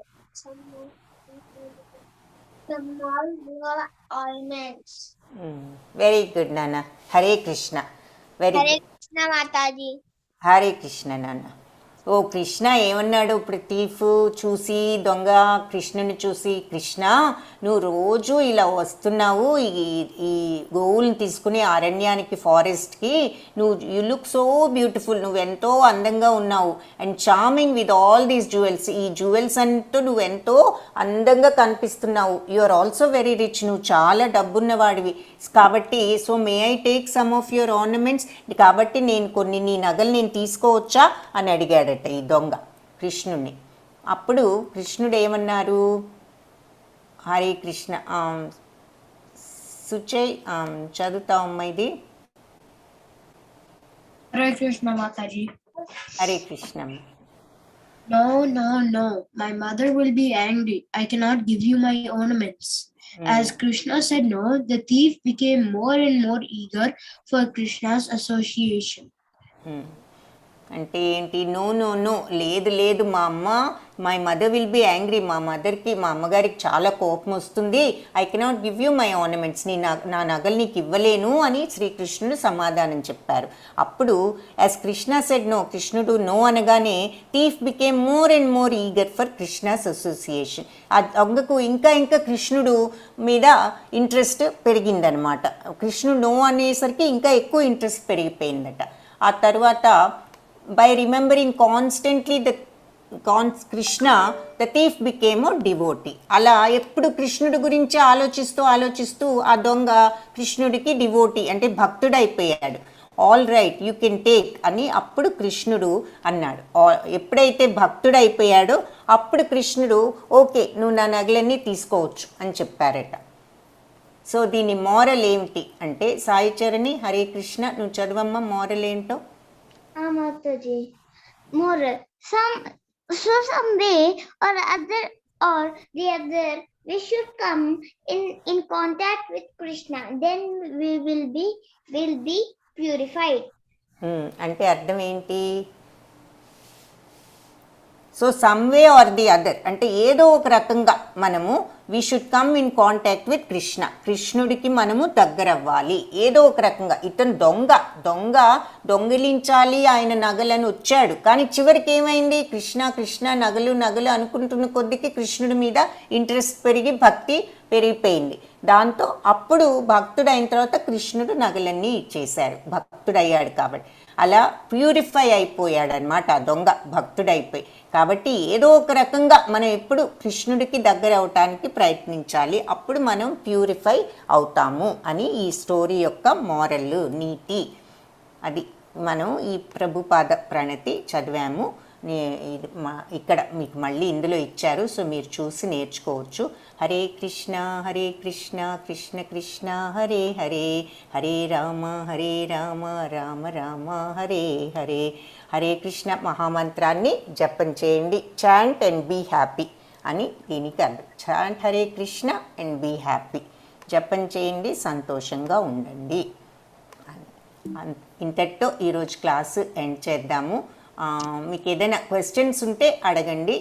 Small your ornaments. Very good నాన్న. Hare Krishna. Very Hare good. Krishna Mataji. Hare Krishna నాన్న. ఓ కృష్ణ ఏమన్నాడు ఇప్పుడు thief చూసి, దొంగ కృష్ణుని చూసి, కృష్ణ నువ్వు రోజు ఇలా వస్తున్నావు ఈ గోవుల్ని తీసుకుని అరణ్యానికి, ఫారెస్ట్కి, నువ్వు యు లుక్ సో బ్యూటిఫుల్, నువ్వు ఎంతో అందంగా ఉన్నావు, and charming with all these jewels, ఈ జ్యువెల్స్ అంటూ నువ్వు ఎంతో అందంగా కనిపిస్తున్నావు. You are also very rich, నువ్వు చాలా డబ్బున్నవాడివి కాబట్టి, so may I take some of your ornaments, కాబట్టి నేను కొన్ని నీ నగలు నేను తీసుకోవచ్చా అని అడిగాడట ఈ దొంగ కృష్ణుణ్ణి. అప్పుడు కృష్ణుడు ఏమన్నారు? హరే కృష్ణ. సుచయ్ చదువుతావమ్మా ఇది. Hare Krishna Mataji. Hare Krishna. No, no, no. My mother will be angry. I cannot give you my ornaments. As Krishna said no, the thief became more and more eager for Krishna's association. అంటే ఏంటి? No no no, లేదు లేదు, my mother will be angry, మా అమ్మగారికి చాలా కోపం వస్తుంది. I cannot give you my ornaments, నా నగలు నీకు ఇవ్వలేను అని శ్రీకృష్ణుడు సమాధానం చెప్పారు. అప్పుడు యాజ్ కృష్ణ సెడ్ నో, కృష్ణుడు నో అనగానే thief became more and more eager for Krishna's association. ఆ దొంగకు ఇంకా ఇంకా కృష్ణుడు మీద ఇంట్రెస్ట్ పెరిగిందనమాట. కృష్ణుడు నో అనేసరికి ఇంకా ఎక్కువ ఇంట్రెస్ట్ పెరిగిపోయిందట. ఆ తర్వాత by remembering constantly Krishna, the thief became a devotee. అలా ఎప్పుడు కృష్ణుడి గురించి ఆలోచిస్తూ ఆ దొంగ కృష్ణుడికి డివోటీ అంటే భక్తుడైపోయాడు. All right, you can take అని అప్పుడు కృష్ణుడు అన్నాడు. ఎప్పుడైతే భక్తుడైపోయాడో అప్పుడు కృష్ణుడు ఓకే నువ్వు నా నగలన్నీ తీసుకోవచ్చు అని చెప్పారట. సో దీని మోరల్ ఏమిటి అంటే, సాయి చరణి హరే కృష్ణ నువ్వు చదవమ్మ మోరల్ ఏంటో. Mataji. Moral. Someday or the other, we should come in contact with Krishna. Then we will be purified. అంటే అర్థం ఏంటి? So some way or the other అంటే ఏదో ఒక రకంగా మనము we should come in contact with Krishna, కృష్ణుడికి మనము దగ్గరవ్వాలి ఏదో ఒక రకంగా. ఇతను దొంగిలించాలి ఆయన నగలను వచ్చాడు, కానీ చివరికి ఏమైంది? కృష్ణ నగలు అనుకుంటున్న కొద్దికి కృష్ణుడి మీద ఇంట్రెస్ట్ పెరిగి భక్తి పెరిగిపోయింది. దాంతో అప్పుడు భక్తుడైన తర్వాత కృష్ణుడు నగలన్నీ ఇచ్చేశాడు, భక్తుడయ్యాడు కాబట్టి. అలా ప్యూరిఫై అయిపోయాడు అనమాట ఆ దొంగ భక్తుడైపోయి. కాబట్టి ఏదో ఒక రకంగా మనం ఎప్పుడు కృష్ణుడికి దగ్గర అవటానికి ప్రయత్నించాలి, అప్పుడు మనం ప్యూరిఫై అవుతాము అని ఈ స్టోరీ యొక్క మోరల్ నీతి. అది మనం ఈ ప్రభుపాద ప్రణతి చదివాము. ఇక్కడ మీకు మళ్ళీ ఇందులో ఇచ్చారు, సో మీరు చూసి నేర్చుకోవచ్చు. హరే కృష్ణ కృష్ణ కృష్ణ హరే హరే, హరే రామ రామ రామ హరే హరే. హరే కృష్ణ మహామంత్రాన్ని జపం చేయండి. చాంట్ అండ్ బీ హ్యాపీ అని దీనికి అర్థం. Chant Hare Krishna and be happy, జపం చేయండి, సంతోషంగా ఉండండి. ఇంతటితో ఈరోజు క్లాసు ఎండ్ చేద్దాము. మీకు ఏదైనా క్వశ్చన్స్ ఉంటే అడగండి.